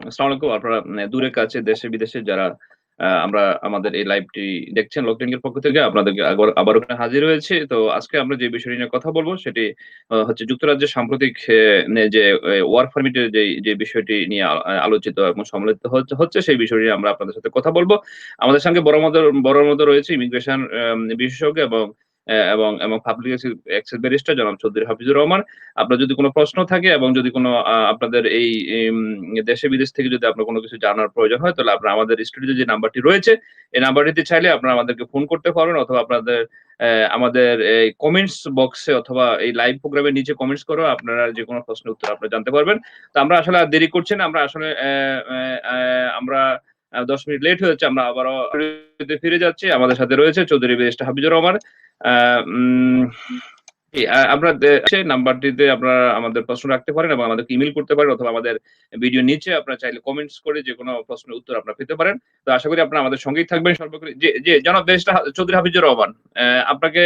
আসসালামু আলাইকুম। আপনারা দূরে কাছে দেশে বিদেশে যারা আমরা আমাদের এই লাইভটি দেখছেন লকডাউন এর পক্ষ থেকে আপনাদেরকে আবারও এখানে হাজির হয়েছি। তো আজকে আমরা যে বিষয়টি নিয়ে কথা বলব সেটি হচ্ছে যুক্তরাজ্যের সাম্প্রতিক যে ওয়ার্ক পারমিট এর যে বিষয়টি নিয়ে আলোচিত এবং সমালোচিত হচ্ছে সেই বিষয় নিয়ে আমরা আপনাদের সাথে কথা বলব। আমাদের সঙ্গে বড় মতো রয়েছে ইমিগ্রেশন বিশেষজ্ঞ এবং পাবলিক অ্যাক্সেস ব্যারিস্টার জনাব চৌধুরী হাফিজুর রহমান। আপনার যদি কোনো প্রশ্ন থাকে এবং যদি কোনো আপনাদের এই দেশে বিদেশ থেকে যদি আপনার কোনো কিছু জানার প্রয়োজন হয়, তাহলে আপনারা আমাদের স্টুডিওতে যে নাম্বারটি রয়েছে, এই নাম্বারটিতে চাইলে আপনারা আমাদেরকে ফোন করতে পারবেন অথবা আপনাদের আমাদের এই কমেন্টস বক্সে অথবা এই লাইভ প্রোগ্রামের নিচে কমেন্টস করেও আপনারা যেকোনো প্রশ্নের উত্তর আপনারা জানতে পারবেন। তো আমরা আসলে আর দেরি করছি না। আমরা আসলে আমরা ১০ মিনিট লেট হয়েছে। আমরা আবারও স্টুডিওতে ফিরে যাচ্ছি। আমাদের সাথে রয়েছে চৌধুরী ব্যারিস্টার হাফিজুর রহমান। আ উম জি, আপনার নাম্বারটিতে আপনারা আমাদের প্রশ্ন রাখতে পারেন এবং আমাদেরকে ইমেইল করতে পারেন অথবা আমাদের ভিডিওর নিচে আপনারা চাইলে কমেন্টস করে যেকোনো প্রশ্নের উত্তর আপনারা পেতে পারেন। তো আশা করি আপনারা আমাদের সঙ্গেই থাকবেন সর্বোপরি জি, জনাব ব্যারিস্টার চৌধুরী হাফিজুর রহমান। আপনাকে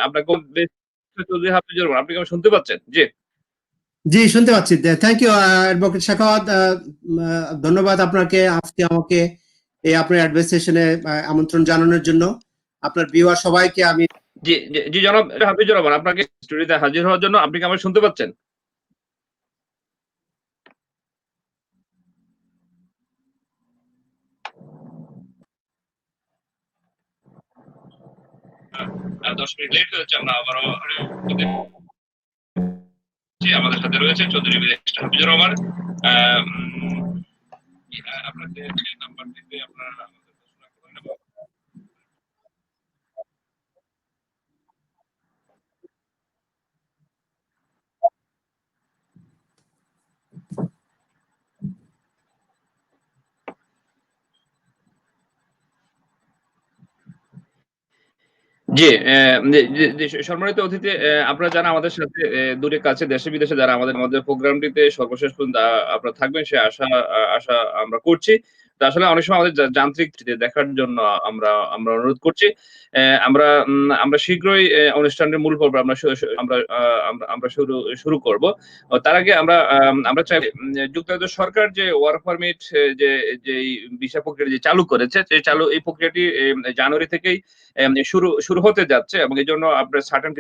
আপনাকে ব্যারিস্টার চৌধুরী হাফিজুর রহমান, আপনি কি আমাকে শুনতে পাচ্ছেন? জি। জি, শুনতে পাচ্ছি। Thank you advocate Sakhawat. ধন্যবাদ আপনাকে আজকে আমাকে এই আপনার অ্যাডভাইস সেশনে আমন্ত্রণ জানানোর জন্য। আপনার ভিউয়ার সবাইকে আমি জি, জনাব হাফিজুর রহমান, আপনাকে স্টুডিওতে হাজির হওয়ার জন্য আপনি কি আমাকে শুনতে পাচ্ছেন? আর ১০ মিনিট লেট হয়েছে। আমরা আবারও জি, আমাদের সাথে রয়েছে চৌধুরী ব্যারিস্টার হাফিজুর রহমান। আ উম আপনাদের নাম্বারটিতে আপনারা আমাদের প্রশ্ন রাখতে পারেন এবং জি, সম্মানিত অতিথি, আপনারা যারা আমাদের সাথে দূরে কাছে দেশে বিদেশে যারা আমাদের প্রোগ্রামটিতে সর্বশেষ পর্যন্ত আপনারা থাকবেন সে আশা আমরা করছি। তো আসলে অনেক সময় আমাদের যান্ত্রিক ত্রুটি দেখার জন্য আমরা অনুরোধ করছি। আমরা শীঘ্রই অনুষ্ঠানের মূল পর্ব আমরা শু শু আমরা আ আমরা আমরা শুরু করব। তার আগে আমরা চাই যুক্তরাজ্য সরকার যে ওয়ার্ক পারমিট যেই ভিসা প্রক্রিয়া যে চালু করেছে, এই প্রক্রিয়াটি জানুয়ারি থেকেই শুরু হতে যাচ্ছে এবং এজন্য আপনার সার্টেন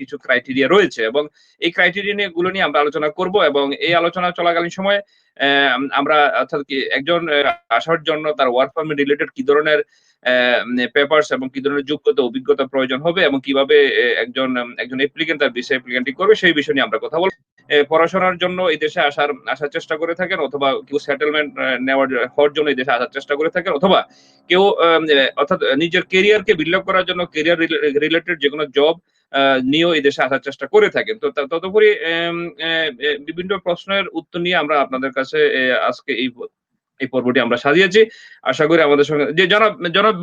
কিছু ক্রাইটেরিয়া রয়েছে এবং এই ক্রাইটেরিয়া গুলো নিয়ে আমরা আলোচনা করব এবং এই আলোচনা চলাকালীন সময়ে আমরা অর্থাৎ কি একজন আসার জন্য তার ওয়ার্ক পারমিট রিলেটেড কি ধরনের পেপারস এবং কি ধরনের যোগ্যতা অভিজ্ঞতা প্রয়োজন হবে এবং কিভাবে একজন অ্যাপ্লিকেন্ট তার ভিসা অ্যাপ্লিকেন্টটি করবে সেই বিষয় নিয়ে আমরা কথা বলব। পড়াশোনার জন্য এই দেশে আসার চেষ্টা করে থাকেন অথবা কেউ সেটেলমেন্ট হওয়ার জন্য এই দেশে আসার চেষ্টা করে থাকেন অথবা কেউ অর্থাৎ নিজের ক্যারিয়ারকে বিল্ড আপ করার জন্য ক্যারিয়ার রিলেটেড যেকোনো জব নিয়েও এই দেশে আসার চেষ্টা করে থাকেন। তো তদুপরি বিভিন্ন প্রশ্নের উত্তর নিয়ে আমরা আপনাদের কাছে আজকে এই পর্বটি আমরা সাজিয়েছি। আশা করি আমাদের সঙ্গে যে জনাব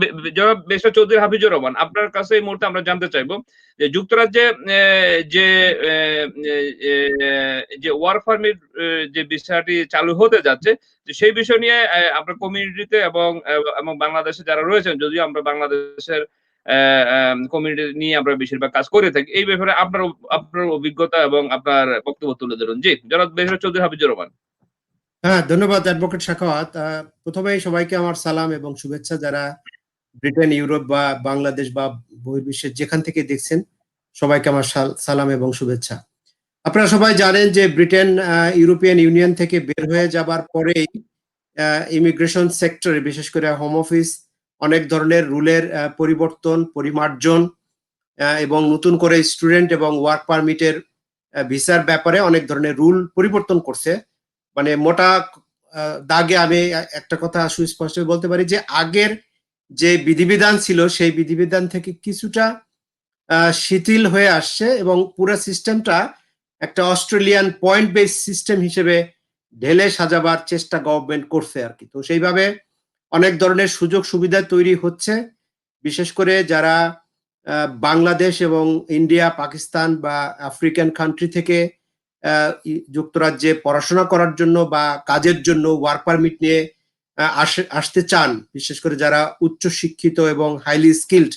ব্যারিস্টার চৌধুরী হাফিজুর রহমান, আপনার কাছে এই মুহূর্তে আমরা জানতে চাইবো যে যুক্তরাজ্যে যে এ এ যে ওয়ার্ক পারমিট যে বিষয়টি চালু হতে যাচ্ছে, তো সেই বিষয় নিয়ে আপনার কমিউনিটিতে এবং বাংলাদেশে যারা রয়েছেন, যদিও আমরা বাংলাদেশের কমিউনিটি নিয়ে আমরা বেশিরভাগ কাজ করে থাকি। এই ব্যাপারে আপনার অভিজ্ঞতা এবং আপনার বক্তব্য তুলে ধরুন। জি, জনাব ব্যারিস্টার চৌধুরী হাফিজুর রহমান। হ্যাঁ, ধন্যবাদ অ্যাডভোকেট সাখাওয়াত। প্রথমেই সবাইকে আমার সালাম এবং শুভেচ্ছা, যারা ব্রিটেন, ইউরোপ বা বাংলাদেশ বা বহির্বিশ্বের যেখান থেকে দেখছেন, সবাইকে আমার সালাম এবং শুভেচ্ছা। আপনারা সবাই জানেন যে ব্রিটেন ইউরোপিয়ান ইউনিয়ন থেকে বের হয়ে যাবার পরেই ইমিগ্রেশন সেক্টরে, বিশেষ করে হোম অফিস, অনেক ধরনের রুলের পরিবর্তন, পরিমার্জন এবং নতুন করে স্টুডেন্ট এবং ওয়ার্ক পারমিটের ভিসার ব্যাপারে অনেক ধরনের রুল পরিবর্তন করছে। মানে মোটা দাগে আমি একটা কথা সুস্পষ্ট বলতে পারি যে আগের যে বিধিবিধান ছিল সেই বিধিবিধান থেকে কিছুটা শিথিল হয়ে আসছে এবং পুরো সিস্টেমটা একটা অস্ট্রেলিয়ান পয়েন্ট বেস সিস্টেম হিসেবে ঢেলে সাজাবার চেষ্টা গভর্নমেন্ট করছে আর কি। তো সেইভাবে অনেক ধরনের সুযোগ সুবিধা তৈরি হচ্ছে, বিশেষ করে যারা বাংলাদেশ এবং ইন্ডিয়া, পাকিস্তান বা আফ্রিকান কান্ট্রি থেকে যুক্তরাজ্যে পড়াশোনা করার জন্য বা কাজের জন্য ওয়ার্ক পারমিট নিয়ে আসতে চান, বিশেষ করে যারা উচ্চ শিক্ষিত এবং হাইলি স্কিলড,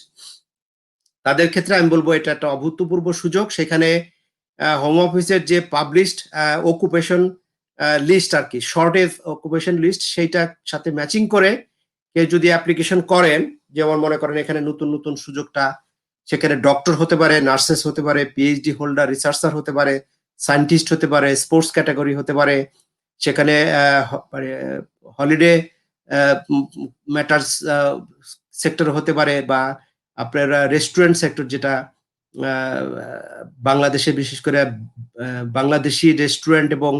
তাদের ক্ষেত্রে আমি বলবো এটা একটা অভূতপূর্ব সুযোগ। সেখানে হোম অফিসের যে পাবলিশড অকুপেশন লিস্ট আর কি, শর্টেজ অকুপেশন লিস্ট, সেইটার সাথে ম্যাচিং করে কেউ যদি অ্যাপ্লিকেশন করেন, যেমন মনে করেন এখানে নতুন নতুন সুযোগটা, সেখানে ডক্টর হতে পারে, নার্সেস হতে পারে, পিএইচডি হোল্ডার, রিসার্চার হতে পারে, সায়েন্টিস্ট হতে পারে, স্পোর্টস ক্যাটাগরি হতে পারে, সেখানে হলিডে ম্যাটার্স সেক্টর হতে পারে, বা আপনার রেস্টুরেন্ট সেক্টর, যেটা বাংলাদেশে বিশেষ করে বাংলাদেশি রেস্টুরেন্ট এবং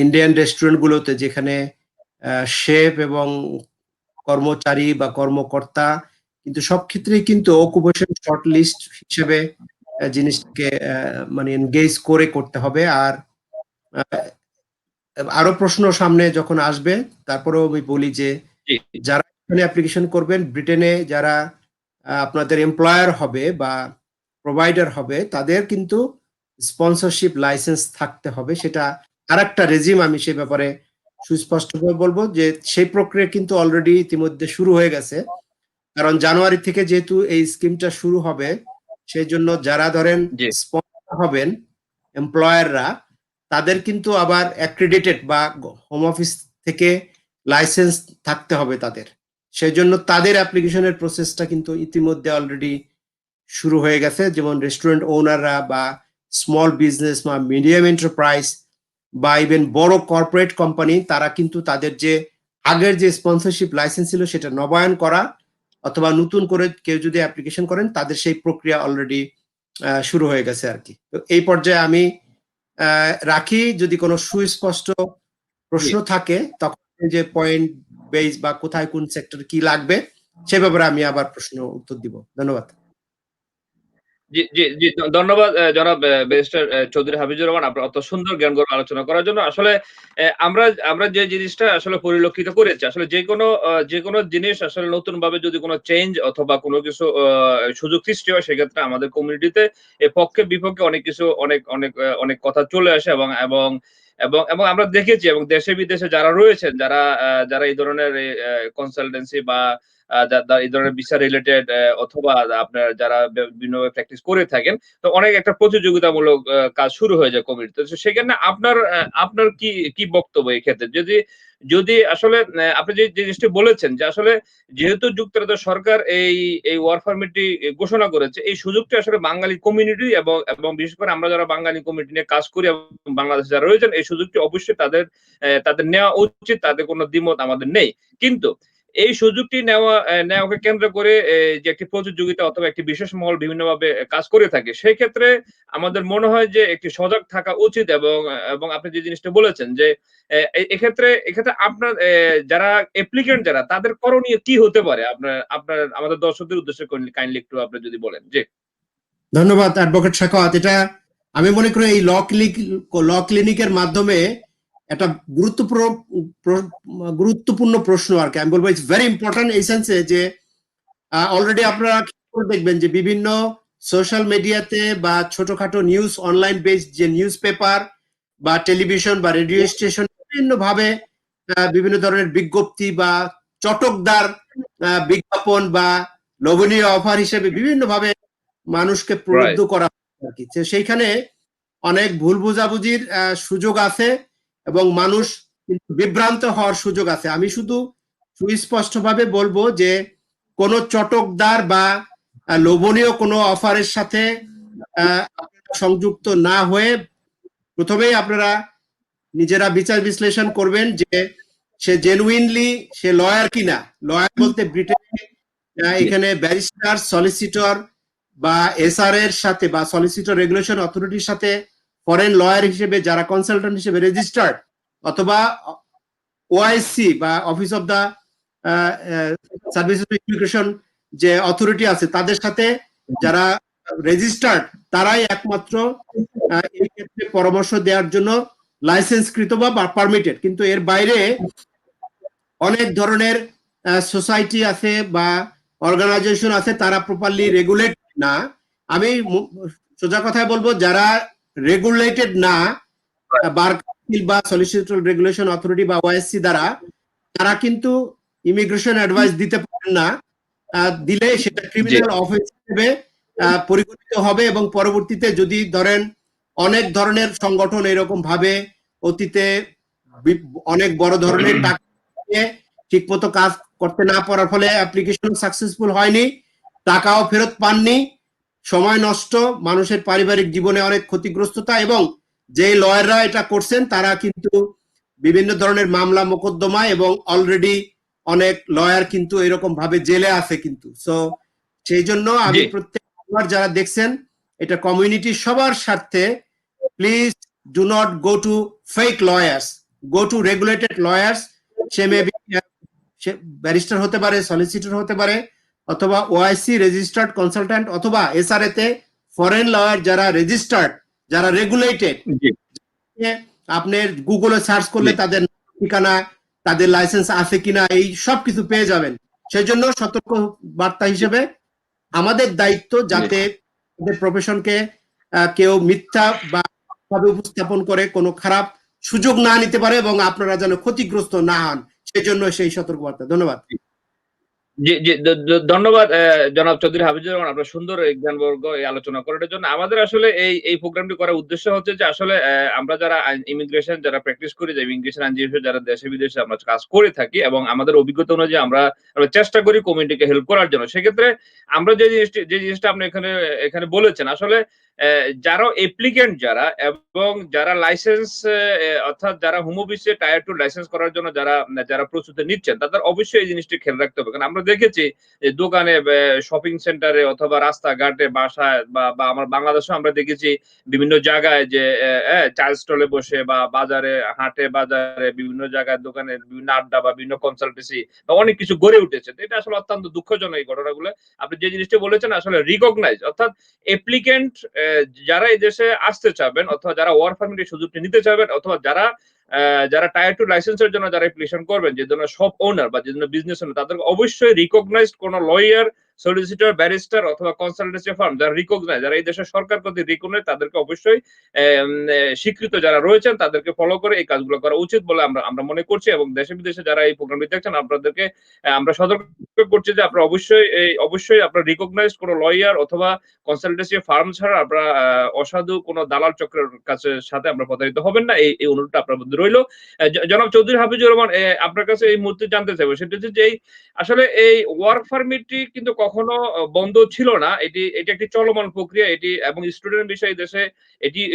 ইন্ডিয়ান রেস্টুরেন্ট গুলোতে, যেখানে শেফ এবং কর্মচারী বা কর্মকর্তা কিন্তু সব ক্ষেত্রেই কিন্তু অকুপেশন শর্ট লিস্ট হিসেবে জিনিসটাকে মানে এনগেজ করে করতে হবে। আর আরো প্রশ্ন সামনে যখন আসবে, তারপরেও আমি বলি যে যারা এখানে অ্যাপ্লিকেশন করবেন, ব্রিটেনে যারা আপনাদের এমপ্লয়ার হবে বা প্রোভাইডার হবে, তাদের কিন্তু স্পন্সরশিপ লাইসেন্স থাকতে হবে। সেটা আরেকটা রেজিম, আমি সে ব্যাপারে সুস্পষ্টভাবে বলবো যে সেই প্রক্রিয়া কিন্তু অলরেডি ইতিমধ্যে শুরু হয়ে গেছে। কারণ জানুয়ারি থেকে যেহেতু এই স্কিমটা শুরু হবে, সেই জন্য যারা ধরেন স্পন্সর হবেন এমপ্লয়াররা, তাদের কিন্তু আবার অ্যাক্রেডিটেড বা হোম অফিস থেকে লাইসেন্স থাকতে হবে তাদের। সেই জন্য তাদের অ্যাপ্লিকেশনের প্রসেসটা কিন্তু ইতিমধ্যে অলরেডি শুরু হয়ে গেছে। যেমন রেস্টুরেন্ট ওনাররা বা স্মল বিজনেস বা মিডিয়াম এন্টারপ্রাইজ বা ইভেন বড় কর্পোরেট কোম্পানি, তারা কিন্তু তাদের যে আগের যে স্পন্সরশিপ লাইসেন্স ছিল সেটা নবায়ন করা অথবা নতুন করে কেউ যদি অ্যাপ্লিকেশন করেন, তাদের সেই প্রক্রিয়া অলরেডি শুরু হয়ে গেছে আর কি। তো এই পর্যায়ে আমি রাখি, যদি কোনো সুস্পষ্ট প্রশ্ন থাকে তখন যে পয়েন্ট বেস বা কোথায় কোন সেক্টর কি লাগবে সে ব্যাপারে আমি আবার প্রশ্ন উত্তর দিব। ধন্যবাদ। জি, ধন্যবাদ জনাব ব্যারিস্টার চৌধুরী হাফিজুর রহমান, আপনার অত সুন্দর জ্ঞানগর্ভ আলোচনা করার জন্য। আসলে আমরা যে জিনিসটা আসলে পরিলক্ষিত করেছি, আসলে যেকোনো জিনিস আসলে নতুনভাবে যদি কোনো চেঞ্জ অথবা কোনো কিছু সুযোগ সৃষ্টি হয়, সেক্ষেত্রে আমাদের কমিউনিটিতে পক্ষে বিপক্ষে অনেক কিছু অনেক কথা চলে আসে এবং আমরা দেখেছি এবং দেশে বিদেশে যারা রয়েছেন, যারা এই ধরনের কনসালটেন্সি বা এই ধরনের ভিসা রিলেটেড অথবা আপনার যারা বিভিন্নভাবে প্র্যাকটিস করে থাকেন, তো অনেক একটা প্রতিযোগিতামূলক কাজ শুরু হয়ে যায় কমিউনিটিতে। তো সেখানে আপনার কি বক্তব্য এই ক্ষেত্রে? যদি আসলে আপনি যে জিনিসটি বলেছেন যে আসলে যেহেতু যুক্তরাজ্য সরকার এই ওয়ার্ক পারমিটটি ঘোষণা করেছে, এই সুযোগটি আসলে বাঙালি কমিউনিটি এবং বিশেষ করে আমরা যারা বাঙালি কমিউনিটি নিয়ে কাজ করি এবং বাংলাদেশে যারা রয়েছেন, এই সুযোগটি অবশ্যই তাদের নেওয়া উচিত। তাদের কোনো দ্বিমত আমাদের নেই। কিন্তু এই সুযোগটি নেওয়াকে কেন্দ্র করে যে একটি প্রতিযোগিতা অথবা একটি বিশেষ মহল বিভিন্নভাবে কাজ করে থাকে। সেক্ষেত্রে আমাদের মনে হয় যে একটি সজাগ থাকা উচিত এবং আপনি যে জিনিসটা বলেছেন যে এক্ষেত্রে আপনার যারা অ্যাপ্লিক্যান্ট যারা তাদের করণীয় কি হতে পারে? আপনার আমাদের দর্শকদের উদ্দেশ্যে কাইন্ডলি একটু আপনি যদি বলেন। জি। ধন্যবাদ অ্যাডভোকেট শাখাওয়াত। এটা আমি মনে করি এই ল ক্লিনিকের মাধ্যমে একটা গুরুত্বপূর্ণ প্রশ্ন আর কি। আমি বলবো ইটস ভেরি ইম্পর্টেন্ট এই সেন্সে যে অলরেডি আপনারা দেখবেন যে বিভিন্ন সোশ্যাল মিডিয়াতে বা ছোটখাটো নিউজ অনলাইন বেসড যে নিউজ পেপার বা টেলিভিশন বা রেডিও স্টেশন বিভিন্ন ভাবে বিভিন্ন ধরনের বিজ্ঞপ্তি বা চটকদার বিজ্ঞাপন বা লোভনীয় অফার হিসেবে বিভিন্ন ভাবে মানুষকে প্রলুব্ধ করা আর কি। সেইখানে অনেক ভুল বোঝাবুঝির সুযোগ আছে এবং মানুষ কিন্তু বিভ্রান্ত হওয়ার সুযোগ আছে। আমি শুধু সুস্পষ্টভাবে বলবো যে কোনো চটকদার বা লোভনীয় কোনো অফারের সাথে সংযুক্ত না হয়ে প্রথমেই আপনারা নিজেরা বিচার বিশ্লেষণ করবেন যে সে জেনুইনলি সে লয়ার কিনা। লয়ার বলতে ব্রিটেনে এখানে ব্যারিস্টার, সলিসিটর বা এসআর এর সাথে বা সলিসিটর রেগুলেশন অথরিটির সাথে ফরেন লয়ার হিসেবে যারা কনসালটেন্ট হিসেবে রেজিস্টার্ড অথবা ওআইসি বা office of the service of immigration যে অথরিটি আছে তাদের সাথে যারা রেজিস্টার্ড তারাই একমাত্র এই ক্ষেত্রে পরামর্শ দেওয়ার জন্য লাইসেন্সকৃত বা পারমিটেড। কিন্তু এর বাইরে অনেক ধরনের সোসাইটি আছে বা অর্গানাইজেশন আছে তারা প্রপারলি রেগুলেট না। আমি সোজা কথায় বলবো যারা রেগুলেটেড না বার কাউন্সিল বা সলিসিটর রেগুলেশন অথরিটি বা ওআইএসসি দ্বারা তারা কিন্তু ইমিগ্রেশন অ্যাডভাইস দিতে পারেন না। দিলে সেটা ক্রিমিনাল অফেন্স হিসেবে পরিগণিত হবে এবং পরবর্তীতে যদি ধরেন অনেক ধরনের সংগঠন এরকম ভাবে অতীতে অনেক বড় ধরনের টাকা ঠিক মতো কাজ করতে না পারার ফলে অ্যাপ্লিকেশন সাকসেসফুল হয়নি, টাকাও ফেরত পাননি, সময় নষ্ট, মানুষের পারিবারিক জীবনে অনেক ক্ষতিগ্রস্ততা এবং যে লয়াররা এটা করছেন তারা কিন্তু বিভিন্ন ধরনের মামলা মোকদ্দমা এবং অলরেডি অনেক লয়ার কিন্তু এরকম ভাবে জেলে আছে কিন্তু। সো সেই জন্য আমি প্রত্যেকবার যারা দেখছেন এটা কমিউনিটি সবার স্বার্থে please do not go to fake lawyers, go to regulated lawyers. Say may be barrister হতে পারে, সলিসিটর হতে পারে অথবা ওআইসি রেজিস্টার্ড কনসালট্যান্ট অথবা এসআরএ তে ফরেন লয়ার যারা রেজিস্টার্ড যারা রেগুলেটেড। আপনি গুগলে সার্চ করলে তাদের ঠিকানা তাদের লাইসেন্স আছে কিনা এই সব কিছু পেয়ে যাবেন। সেজন্য সতর্ক বার্তা হিসেবে আমাদের দায়িত্ব যাতে আমাদের প্রফেশনকে কেউ মিথ্যা বা উপস্থাপন করে কোনো খারাপ সুযোগ না নিতে পারে এবং আপনারা যেন ক্ষতিগ্রস্ত না হন সেজন্য সেই সতর্কবার্তা। ধন্যবাদ। জি, ধন্যবাদ জনাব চৌধুরী হাফিজুর রহমান আপনার সুন্দর এই জ্ঞানবর্গ এই আলোচনা করার জন্য। আমাদের আসলে এই প্রোগ্রামটি করার উদ্দেশ্য হচ্ছে যে আসলে আমরা যারা ইমিগ্রেশন যারা প্র্যাকটিস করি, যে ইমিগ্রেশন আইনজীবী হিসেবে যারা দেশে বিদেশে আমরা কাজ করে থাকি এবং আমাদের অভিজ্ঞতা অনুযায়ী আমরা চেষ্টা করি কমিউনিটিকে হেল্প করার জন্য। সেক্ষেত্রে আমরা যে জিনিসটা আপনি এখানে বলেছেন আসলে যারা অ্যাপ্লিক্যান্ট যারা এবং যারা লাইসেন্স অর্থাৎ যারা হোম অফিসে টায়ার 2 লাইসেন্স করার জন্য যারা প্রস্তুতি নিচ্ছেন তাদের অবশ্যই এই জিনিসটি খেয়াল রাখতে হবে। কারণ আমরা দেখেছি দোকানে, শপিং সেন্টারে অথবা রাস্তাঘাটে, বাসায় বা আমার বাংলাদেশেও আমরা দেখেছি বিভিন্ন জায়গায় যে চায়ের স্টলে বসে বা বাজারে, হাটে বাজারে বিভিন্ন জায়গায় দোকানে বিভিন্ন আড্ডা বা বিভিন্ন কনসালটেন্সি বা অনেক কিছু গড়ে উঠেছে। তো এটা আসলে অত্যন্ত দুঃখজনক এই ঘটনাগুলো। আপনি যে জিনিসটা বলেছেন আসলে রিকগনাইজ অর্থাৎ অ্যাপ্লিক্যান্ট যারা এই দেশে আসতে চাবেন অথবা যারা ওয়ার্ক পারমিটের সুযোগটি নিতে চাবেন অথবা যারা টায়ার 2 লাইসেন্সের জন্য যারা অ্যাপ্লিকেশন করবেন, যে জন্য শপ ওনার বা যে জন্য বিজনেস ওনার তাদেরকে অবশ্যই রিকগনাইজড কোন লয়ার, সলিসিটর, ব্যারিস্টার অথবা কনসালটেন্সি ফার্ম যারা রিকগনাইজ, যারা এই দেশের সরকার কর্তৃক রিকগনাইজ তাদেরকে অবশ্যই স্বীকৃত যারা রয়েছেন তাদেরকে ফলো করে এই কাজগুলো করা উচিত বলে আমরা মনে করছি এবং দেশে বিদেশে যারা এই প্রোগ্রামটি দেখছেন আপনাদেরকে আমরা সতর্ক করছি যে আপনারা অবশ্যই আপনারা রিকগনাইজড কোন লয়ার অথবা কনসালটেন্সি ফার্ম ছাড়া আপনারা অসাধু কোন দালাল চক্রের সাথে আমরা প্রতারিত হবেন না। এই অনুরোধটা আপনার মধ্যে রইল। জনাব চৌধুরী হাফিজুর রহমান আপনার কাছে এই মুহূর্তে জানতে চাইবো সেটা হচ্ছে যে আসলে এই ওয়ার্ক পারমিটটি কিন্তু কখনো বন্ধ ছিল না। এটি একটি চলমান প্রক্রিয়া এবং স্টুডেন্ট বিষয়ে দেশে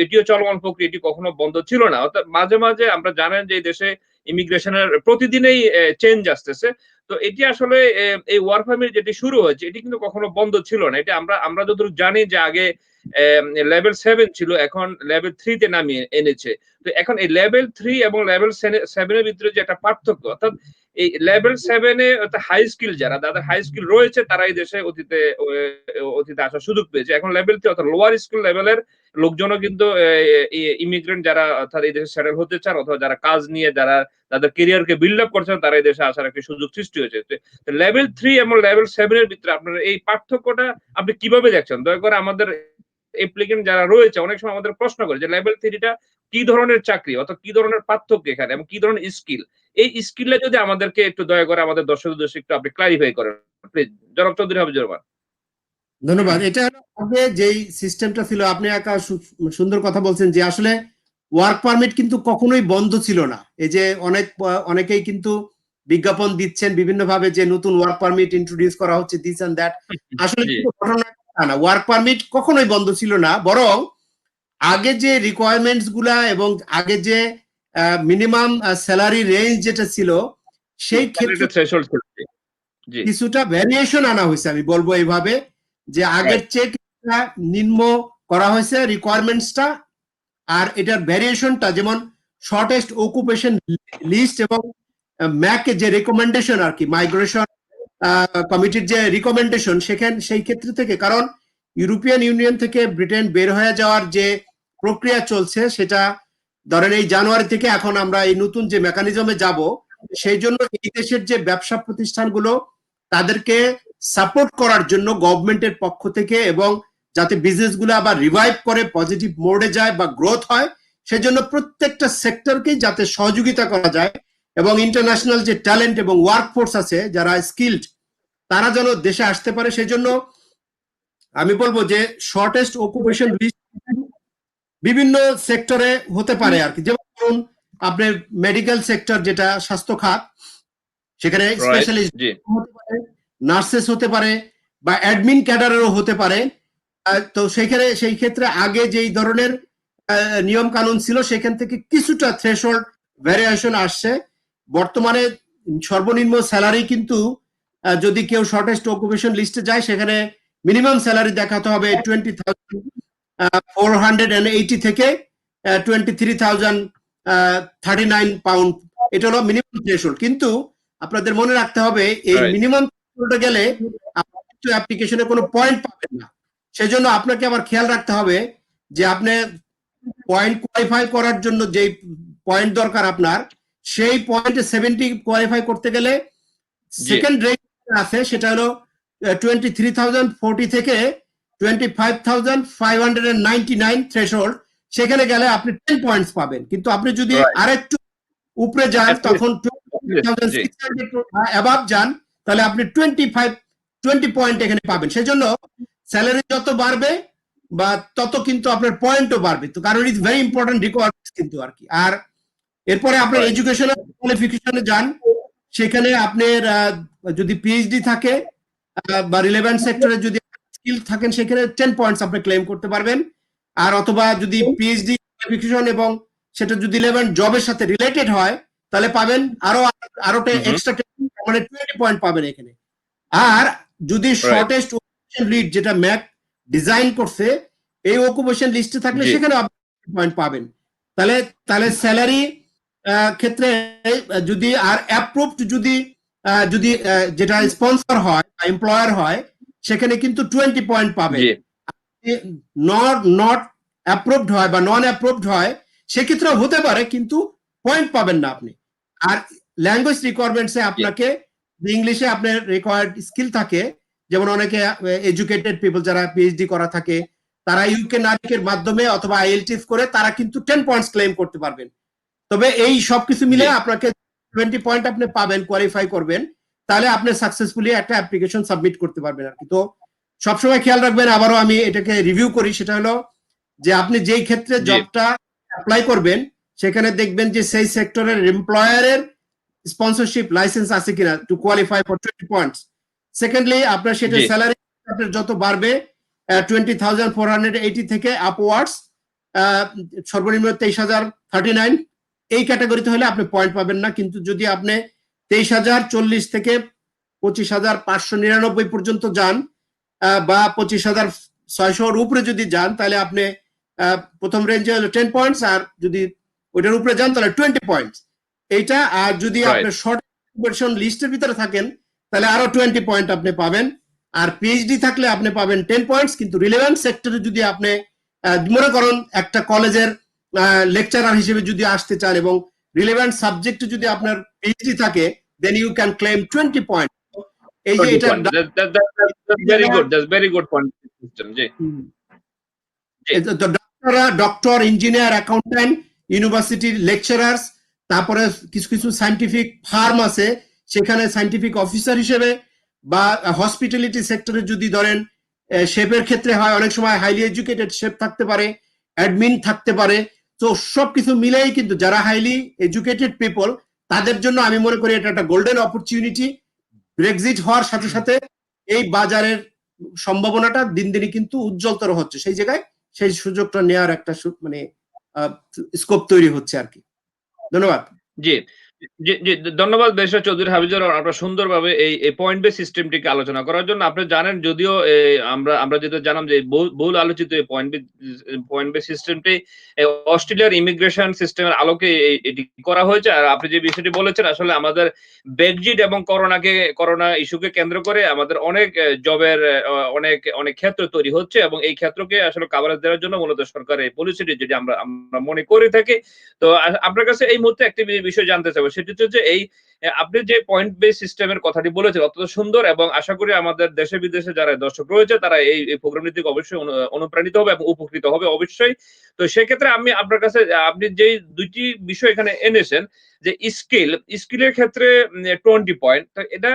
এটিও চলমান প্রক্রিয়া, এটি কখনো বন্ধ ছিল না। অর্থাৎ মাঝে আমরা জানেন যে এই দেশে ইমিগ্রেশনের প্রতিদিনই চেঞ্জ আসতেছে। তো এটি আসলে এই ওয়ার্ক পারমিট যেটি শুরু হয়েছে এটি কিন্তু কখনো বন্ধ ছিল না। এটা আমরা যতটুকু জানি যে আগে লেভেল 7 ছিল, এখন লেভেল 3 তে নামিয়ে এনেছে। তো এখন এই লেভেল 3 এবং লেভেল 7 এর ভিতরে যে একটা পার্থক্য, অর্থাৎ এই লেভেল 7 এ অর্থাৎ হাই স্কিল যাদের হাই স্কিল রয়েছে তারা এই দেশে অতীতে আসার সুযোগ পেয়েছে। এখন লেভেল 3 অর্থাৎ লোয়ার স্কিল লেভেলের লোকজনও কিন্তু ইমিগ্রেন্ট যারা অর্থাৎ এই দেশে সেটেল হতে চান অথবা যারা কাজ নিয়ে যারা তাদের ক্যারিয়ারকে বিল্ড আপ করছেন তারা এই দেশে আসার একটা সুযোগ সৃষ্টি হয়েছে। তো লেভেল 3 এবং লেভেল 7 এর ভিতরে আপনার এই পার্থক্যটা আপনি কিভাবে দেখছেন? দয়া করে আমাদের অ্যাপ্লিকেন্ট যারা রয়েছে অনেক সময় আমাদের প্রশ্ন করে যে লেভেল 3 টা কি ধরনের চাকরি অথবা কি ধরনের পার্থক্য এখানে এবং কি ধরনের স্কিল? এই স্কিলটা যদি আমাদেরকে একটু দয়া করে আমাদের দর্শকদের উদ্দেশ্যে একটু আপনি ক্লারিফাই করেন প্লিজ। জনাব চৌধুরী হাবিবুর রহমান। ধন্যবাদ। এটা হলো আগে যেই সিস্টেমটা ছিল, আপনি একটা সুন্দর কথা বলছেন যে আসলে ওয়ার্ক পারমিট কিন্তু কখনোই বন্ধ ছিল না। এই যে অনেকেই কিন্তু বিজ্ঞাপন দিচ্ছেন বিভিন্নভাবে যে নতুন ওয়ার্ক পারমিট ইন্ট্রোডিউস করা হচ্ছে দিস এন্ড দ্যাট। আসলে জি, কিন্তু ঘটনা তা না, ওয়ার্ক পারমিট কখনোই বন্ধ ছিল না, বরং আগে যে রিকোয়ারমেন্টস গুলা এবং আগে যে মিনিমাম স্যালারি রেঞ্জ যেটা ছিল সেই ক্ষেত্রে একটা থ্রেশহোল্ড ছিল। জি, জি, কিছুটা ভ্যারিয়েশন আনা হয়েছে, আমি বলবো এইভাবে যে আগের রাইট, চেয়ে কিছুটা নিম্ন করা হয়েছে রিকোয়ারমেন্টসটা। আর এটার ভ্যারিয়েশনটা যেমন শর্টেস্ট অকুপেশন লিস্ট এবং ম্যাক যে রেকমেন্ডেশন আর কি, মাইগ্রেশন কমিটির যে রিকমেন্ডেশন সেই ক্ষেত্রে থেকে, কারণ ইউরোপিয়ান ইউনিয়ন থেকে ব্রিটেন বের হয়ে যাওয়ার যে প্রক্রিয়া চলছে সেটা ধরেন এই জানুয়ারি থেকে এখন আমরা এই নতুন যে মেকানিজমে যাব, সেই জন্য এই দেশের যে ব্যবসা প্রতিষ্ঠানগুলো তাদেরকে সাপোর্ট করার জন্য গভর্নমেন্টের পক্ষ থেকে এবং যাতে বিজনেস গুলো আবার রিভাইভ করে পজিটিভ মোডে যায় বা গ্রোথ হয়, সেজন্য প্রত্যেকটা সেক্টরকেই যাতে সহযোগিতা করা যায় এবং ইন্টারন্যাশনাল যে ট্যালেন্ট এবং ওয়ার্কফোর্স আছে যারা স্কিলড তারা যেন দেশে আসতে পারে, সেজন্য আমি বলবো যে শর্টেস্ট অকুপেশন লিস্ট বিভিন্ন সেক্টরে হতে পারে আর কি। যেমন ধরুন আপনার মেডিকেল সেক্টর যেটা স্বাস্থ্য খাত, সেখানে রাইট, স্পেশালিস্ট জি, হতে পারে, নার্সেস হতে পারে বা অ্যাডমিন ক্যাডারেরও হতে পারে। তো সেই ক্ষেত্রে আগে যেই ধরনের নিয়ম কানুন ছিল সেখান থেকে কিছুটা থ্রেশহোল্ড ভ্যারিয়েশন আসছে। বর্তমানে সর্বনিম্ন স্যালারি কিন্তু যদি কেউ শর্টেস্ট অকুপেশন লিস্টে যায় সেখানে মিনিমাম স্যালারি দেখাতে হবে 20,480 থেকে 23,039 এটা হলো মিনিমাম থ্রেশহোল্ড। কিন্তু আপনাদের মনে রাখতে হবে এই রাইট, মিনিমাম থ্রেশহোল্ডে গেলে আপনি কিন্তু অ্যাপ্লিকেশনে কোনো পয়েন্ট পাবেন না। সেজন্য আপনাকে আবার খেয়াল রাখতে হবে যে আপনি পয়েন্ট কোয়ালিফাই করার জন্য যে পয়েন্ট দরকার আপনার, সেই পয়েন্টে 70 কোয়ালিফাই করতে গেলে জি, সেকেন্ড রেঞ্জ আছে সেটা হলো 23,040 থেকে 25,599 থ্রেশহোল্ড। সেখানে গেলে আপনি 10 পয়েন্টস পাবেন, কিন্তু আপনি যদি রাইট, আরেকটু উপরে যান এট লিস্ট, তখন জি, 20,600 অ্যাবাভ যান, তাহলে আপনি 20 পয়েন্ট এখানে পাবেন। সেজন্য স্যালারি যত বাড়বে বা তত কিন্তু আপনার পয়েন্টও বাড়বে, তো কারণ ইজ ভেরি ইম্পর্টেন্ট রিকোয়ারমেন্টস কিন্তু আর কি। আর এরপরে আপনার রাইট, এডুকেশনাল কোয়ালিফিকেশনে যান, সেখানে আপনার যদি পিএইচডি থাকে বা রিলেভেন্ট সেক্টরে যদি স্কিল থাকেন সেখানে 10 পয়েন্টস আপনি ক্লেম করতে পারবেন। আর অথবা যদি পিএইচডি কোয়ালিফিকেশন এবং সেটা যদি রিলেভেন্ট জবের সাথে রিলেটেড হয় তাহলে পাবেন আরো আরো হু, হু, এক্সট্রা, মানে 20 পয়েন্ট পাবেন এখানে। আর যদি রাইট, শর্টেস্ট অকুপেশন লিড যেটা ম্যাক ডিজাইন করছে এই অকুপেশন লিস্টে থাকলে জি, সেখানে আপনি পয়েন্ট পাবেন। তাহলে তাহলে স্যালারি ক্ষেত্রে যদি আর অ্যাপ্রুভড যদি যদি যেটা স্পন্সর হয় বা এমপ্লয়ার হয় সেখানে কিন্তু 20 পয়েন্ট পাবেন। জি, নট অ্যাপ্রুভড হয় বা নন অ্যাপ্রুভড হয় সেক্ষেত্রেও হতে পারে, কিন্তু পয়েন্ট পাবেন না আপনি। আর ল্যাঙ্গুয়েজ রিকোয়ারমেন্টসে জি, আপনাকে ইংলিশে আপনার রিকোয়ার্ড স্কিল থাকে, যেমন অনেকে এডুকেটেড পিপল যারা পিএইচডি করা থাকে তারা ইউকে নারিকের মাধ্যমে অথবা আইএলটিএস করে তারা কিন্তু 10 পয়েন্টস ক্লেম করতে পারবেন। তবে এই সবকিছু জি, মিলে আপনাকে 20 পয়েন্ট আপনি পাবেন, কোয়ালিফাই করবেন, তাহলে আপনি সাকসেসফুলি একটা অ্যাপ্লিকেশন সাবমিট করতে পারবেন আর কি। তো সবসময় খেয়াল রাখবেন, আবারও আমি এটাকে রিভিউ করি, সেটা হলো যে আপনি যেই ক্ষেত্রে জি, জবটা অ্যাপ্লাই করবেন সেখানে দেখবেন যে সেই সেক্টরের এমপ্লয়ারের স্পন্সরশিপ লাইসেন্স আছে কিনা to qualify for 20 points. Secondly আপনার সেটা জি, স্যালারি আপনার যত বাড়বে 20,480 থেকে আপওয়ার্ডস সর্বনিম্ন 23,039 এই ক্যাটাগরিতে হলে আপনি পয়েন্ট পাবেন না। কিন্তু যদি আপনি 23,040 থেকে 25,599 পর্যন্ত যান বা 25,600 উপরে যদি যান তাহলে আপনি প্রথম রেঞ্জে হলো 10 পয়েন্টস, আর যদি ওইটার উপরে যান তাহলে 20 পয়েন্টস এইটা। আর যদি রাইট। আপনি শর্ট ভার্সন লিস্টের ভিতরে থাকেন তাহলে আরো 20 পয়েন্ট আপনি পাবেন। আর পিএইচডি থাকলে আপনি পাবেন 10 পয়েন্টস। কিন্তু রিলেভেন্ট সেক্টরে যদি আপনি মনে করুন একটা কলেজের লেকচারার হিসেবে যদি আসতে চান এবং রিলেভেন্ট সাবজেক্টে যদি আপনার পিএইচডি থাকে, then you can claim 20 point. এই যে 20 এটা point. That's very good. That's very good point system. G. G. Doctor, engineer, accountant, ইউনিভার্সিটির লেকচারার্স, তারপরে কিছু কিছু সায়েন্টিফিক ফার্ম আছে সেখানে সায়েন্টিফিক অফিসার হিসেবে, বা হসপিটালিটি সেক্টরে যদি ধরেন শেফের ক্ষেত্রে হয়, অনেক সময় হাইলি এডুকেটেড শেফ থাকতে পারে, অ্যাডমিন থাকতে পারে। তো সবকিছু মিলেই কিন্তু যারা হাইলি এডুকেটেড পিপল তাদের জন্য আমি মনে করি এটা একটা গোল্ডেন অপরচুনিটি। ব্রেক্সিট হওয়ার সাথে সাথে এই বাজারের সম্ভাবনাটা দিন দিনই কিন্তু উজ্জ্বলতর হচ্ছে, সেই জায়গায় সেই সুযোগটা নেওয়ার একটা মানে স্কোপ তৈরি হচ্ছে আর কি। ধন্যবাদ। জি, জি, জি, ধন্যবাদ ব্যারিস্টার চৌধুরী হাফিজুর রহমান, আপনার সুন্দরভাবে এই পয়েন্ট বেস সিস্টেমটিকে আলোচনা করার জন্য। আপনি জানেন যদিও আমরা যেটা জানলাম যে বহুল আলোচিত এই পয়েন্ট বেস সিস্টেমটি অস্ট্রেলিয়ার ইমিগ্রেশন সিস্টেমের আলোকে এটি করা হয়েছে। আর আপনি যে বিষয়টি বলেছেন আসলে আমাদের ব্রেক্সিট এবং করোনা ইস্যুকে কেন্দ্র করে আমাদের অনেক জবের অনেক ক্ষেত্র তৈরি হচ্ছে এবং এই ক্ষেত্রকে আসলে কভারেজ দেওয়ার জন্য মূলত সরকারের এই পলিসিটি যদি আমরা মনে করে থাকি। তো আপনার কাছে এই মুহূর্তে একটি বিষয় জানতে চাইবো, সেটি হচ্ছে যে আপনি যে পয়েন্ট বেস সিস্টেমের কথাটি বলেছেন অত্যন্ত সুন্দর এবং আশা করি আমাদের দেশে বিদেশে যারা দর্শক রয়েছে তারা এই প্রোগ্রামটি থেকে অবশ্যই অনুপ্রাণিত হবে এবং উপকৃত হবে অবশ্যই। তো সেক্ষেত্রে আমি আপনার কাছে আপনি যেই ২ টি বিষয় এখানে এনেছেন যে স্কিলের ক্ষেত্রে 20 পয়েন্ট। তো এটা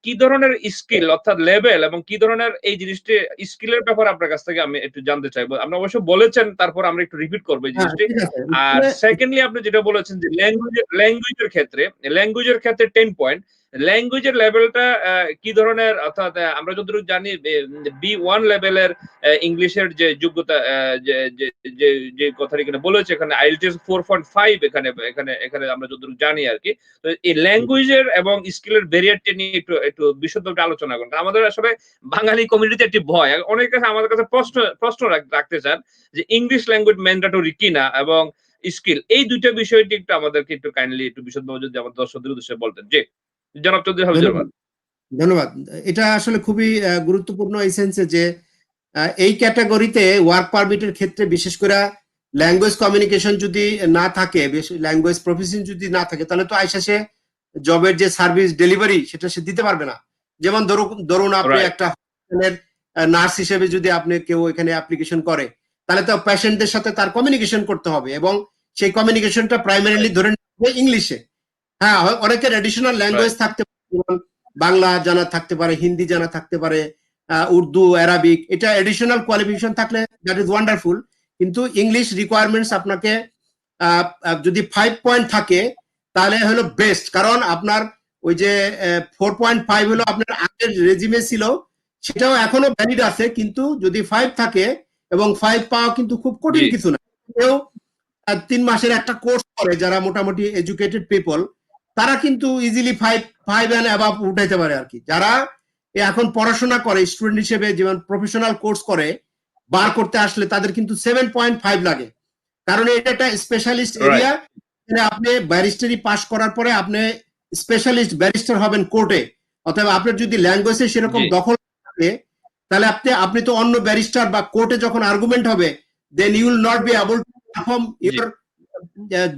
কি ধরনের স্কিল অর্থাৎ লেভেল এবং কি ধরনের এই জিনিসটি স্কিলের ব্যাপারে আপনার কাছ থেকে আমি একটু জানতে চাইবো। আপনি অবশ্য বলেছেন, তারপর আমরা একটু রিপিট করব এই হ্যাঁ, জিনিসটি। ঠিক আছে। আর সেকেন্ডলি আপনি যেটা বলেছেন যে ল্যাঙ্গুয়েজের ক্ষেত্রে 10 পয়েন্ট। ল্যাঙ্গুয়েজের লেভেলটা কি ধরনের, অর্থাৎ আমরা যতটুকু জানি B1 লেভেলের ইংলিশের যে যোগ্যতা, যে যে যে যে কথাটি এখানে বলেছে, এখানে IELTS 4.5 এখানে আমরা যতটুকু জানি আরকি। তো এই ল্যাঙ্গুয়েজের এবং স্কিলের ব্যারিয়ারটা নিয়ে একটু বিশদভাবে আলোচনা করুন। কারণ আমাদের আসলে বাঙালি কমিউনিটিতে একটি ভয়। অনেকে কাছে আমাদের কাছে প্রশ্ন রাখতে চান যে ইংলিশ ল্যাঙ্গুয়েজ ম্যান্ডেটরি কিনা এবং স্কিল, এই ২ টা বিষয়টি একটু আমাদেরকে একটু কাইন্ডলি একটু বিশদভাবে যদি আমাদের দর্শকদের উদ্দেশ্যে বলতেন। জি, জনাব চৌধুরী হাফিজুর রহমান। ধন্যবাদ। এটা আসলে খুবই গুরুত্বপূর্ণ এই সেন্সে যে এই ক্যাটাগরিতে ওয়ার্ক পারমিটের ক্ষেত্রে বিশেষ করে ল্যাঙ্গুয়েজ কমিউনিকেশন যদি না থাকে, ল্যাঙ্গুয়েজ প্রফিসিয়েন্সি যদি না থাকে, তাহলে তো আইসা সে জবের যে সার্ভিস ডেলিভারি সেটা সে দিতে পারবে না। যেমন ধরুন আপনি রাইট, একটা নার্স হিসেবে যদি আপনি কেউ এখানে অ্যাপ্লিকেশন করে, তাহলে তো পেশেন্টদের সাথে তার কমিউনিকেশন করতে হবে এবং সেই কমিউনিকেশনটা প্রাইমারিলি ধরে ইংলিশে। হ্যাঁ, অনেকের এডিশনাল ল্যাঙ্গুয়েজ রাইট, থাকতে পারে, যেমন বাংলা জানা থাকতে পারে, হিন্দি জানা থাকতে পারে, উর্দু, অ্যারাবিক। এটা এডিশনাল কোয়ালিফিকেশন থাকলে দ্যাট ইজ ওয়ান্ডারফুল। কিন্তু ইংলিশ রিকোয়ারমেন্টস আপনাকে যদি 5 পয়েন্ট থাকে তাহলে হলো বেস্ট। কারণ আপনার ওই যে 4.5 হলো আপনার আগের রেজিমে ছিল, সেটাও এখনো ভ্যালিড আছে। কিন্তু যদি 5 থাকে, এবং 5 পাওয়া কিন্তু খুব জি, কঠিন কিছু না। কেউ 3 মাসের একটা কোর্স করে যারা মোটামুটি এডুকেটেড পিপল, তারা কিন্তু ইজিলি 5 এন্ড অ্যাবাভ উঠাইতে পারে আর কি। যারা এখন পড়াশোনা করে স্টুডেন্ট হিসেবে, যেমন প্রফেশনাল কোর্স করে, বার করতে আসলে তাদের কিন্তু 7.5 লাগে। কারণ এটা একটা স্পেশালিস্ট রাইট, এরিয়া। আপনি ব্যারিস্টারি পাস করার পরে আপনি স্পেশালিস্ট ব্যারিস্টার হবেন কোর্টে। অথবা আপনার যদি ল্যাঙ্গুয়েজে সেরকম জি, দখল থাকে, তাহলে আপনি তো অন্য ব্যারিস্টার বা কোর্টে যখন আর্গুমেন্ট হবে, then you will not be able to perform জি, your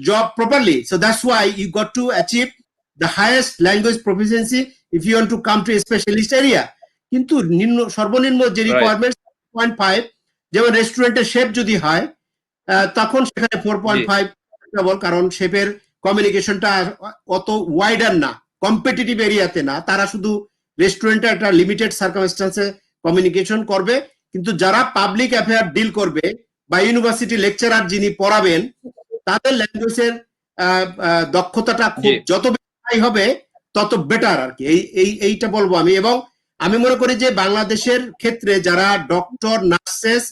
job properly. So that's why you got to achieve the highest language proficiency if you want to come to a specialist area. কিন্তু সর্বনিম্ন যে right, requirement 0.5, যেমন রেস্টুরেন্টের chef যদি হয় তখন সেখানে জি, 4.5 বল, কারণ শেফের কমিউনিকেশনটা অত ওয়াইডার না, কম্পিটিটিভ এরিয়াতে না। তারা শুধু রেস্টুরেন্টে একটা লিমিটেড সার্কামস্টেন্সে কমিউনিকেশন করবে। কিন্তু যারা পাবলিক অ্যাফেয়ার ডিল করবে বা ইউনিভার্সিটি লেকচারার যিনি পড়াবেন, তাদের ল্যাঙ্গুয়েজের দক্ষতাটা জি, খুব যত বেশি হবে তত বেটার আর কি। এইটা বলবো আমি। এবং আমি মনে করি যে বাংলাদেশের ক্ষেত্রে যারা ডক্টর, নার্সেস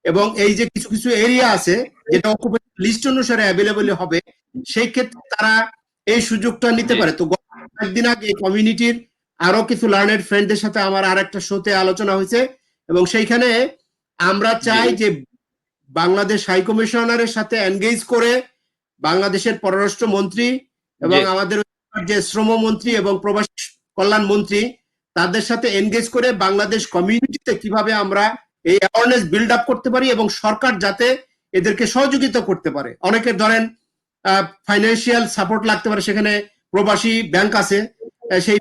এবং এই যে কিছু কিছু এরিয়া আছে যেটা অকুপেশন লিস্ট অনুসারে অ্যাভেলেবল হবে, সেই ক্ষেত্রে তারা এই সুযোগটা নিতে জি, পারে। তো কয়েকদিন আগে কমিউনিটির আরো কিছু লার্নেড ফ্রেন্ডদের সাথে আমার আর একটা শোতে আলোচনা হয়েছে, এবং সেইখানে আমরা চাই যে বাংলাদেশ হাই কমিশনারের সাথে এনগেজ করে বাংলাদেশের পররাষ্ট্র মন্ত্রী এবং আমাদের যে শ্রম মন্ত্রী এবং প্রবাসী কল্যাণ মন্ত্রী তাদের সাথে এনগেজ করে বাংলাদেশ কমিউনিটিতে কিভাবে আমরা এই অ্যাওয়ারনেস বিল্ড আপ করতে পারি এবং সরকার যাতে এদেরকে সহযোগিতা করতে পারে। অনেকের ধরেন ফাইন্যান্সিয়াল সাপোর্ট লাগতে পারে, সেখানে প্রবাসী ব্যাংক আছে, সেই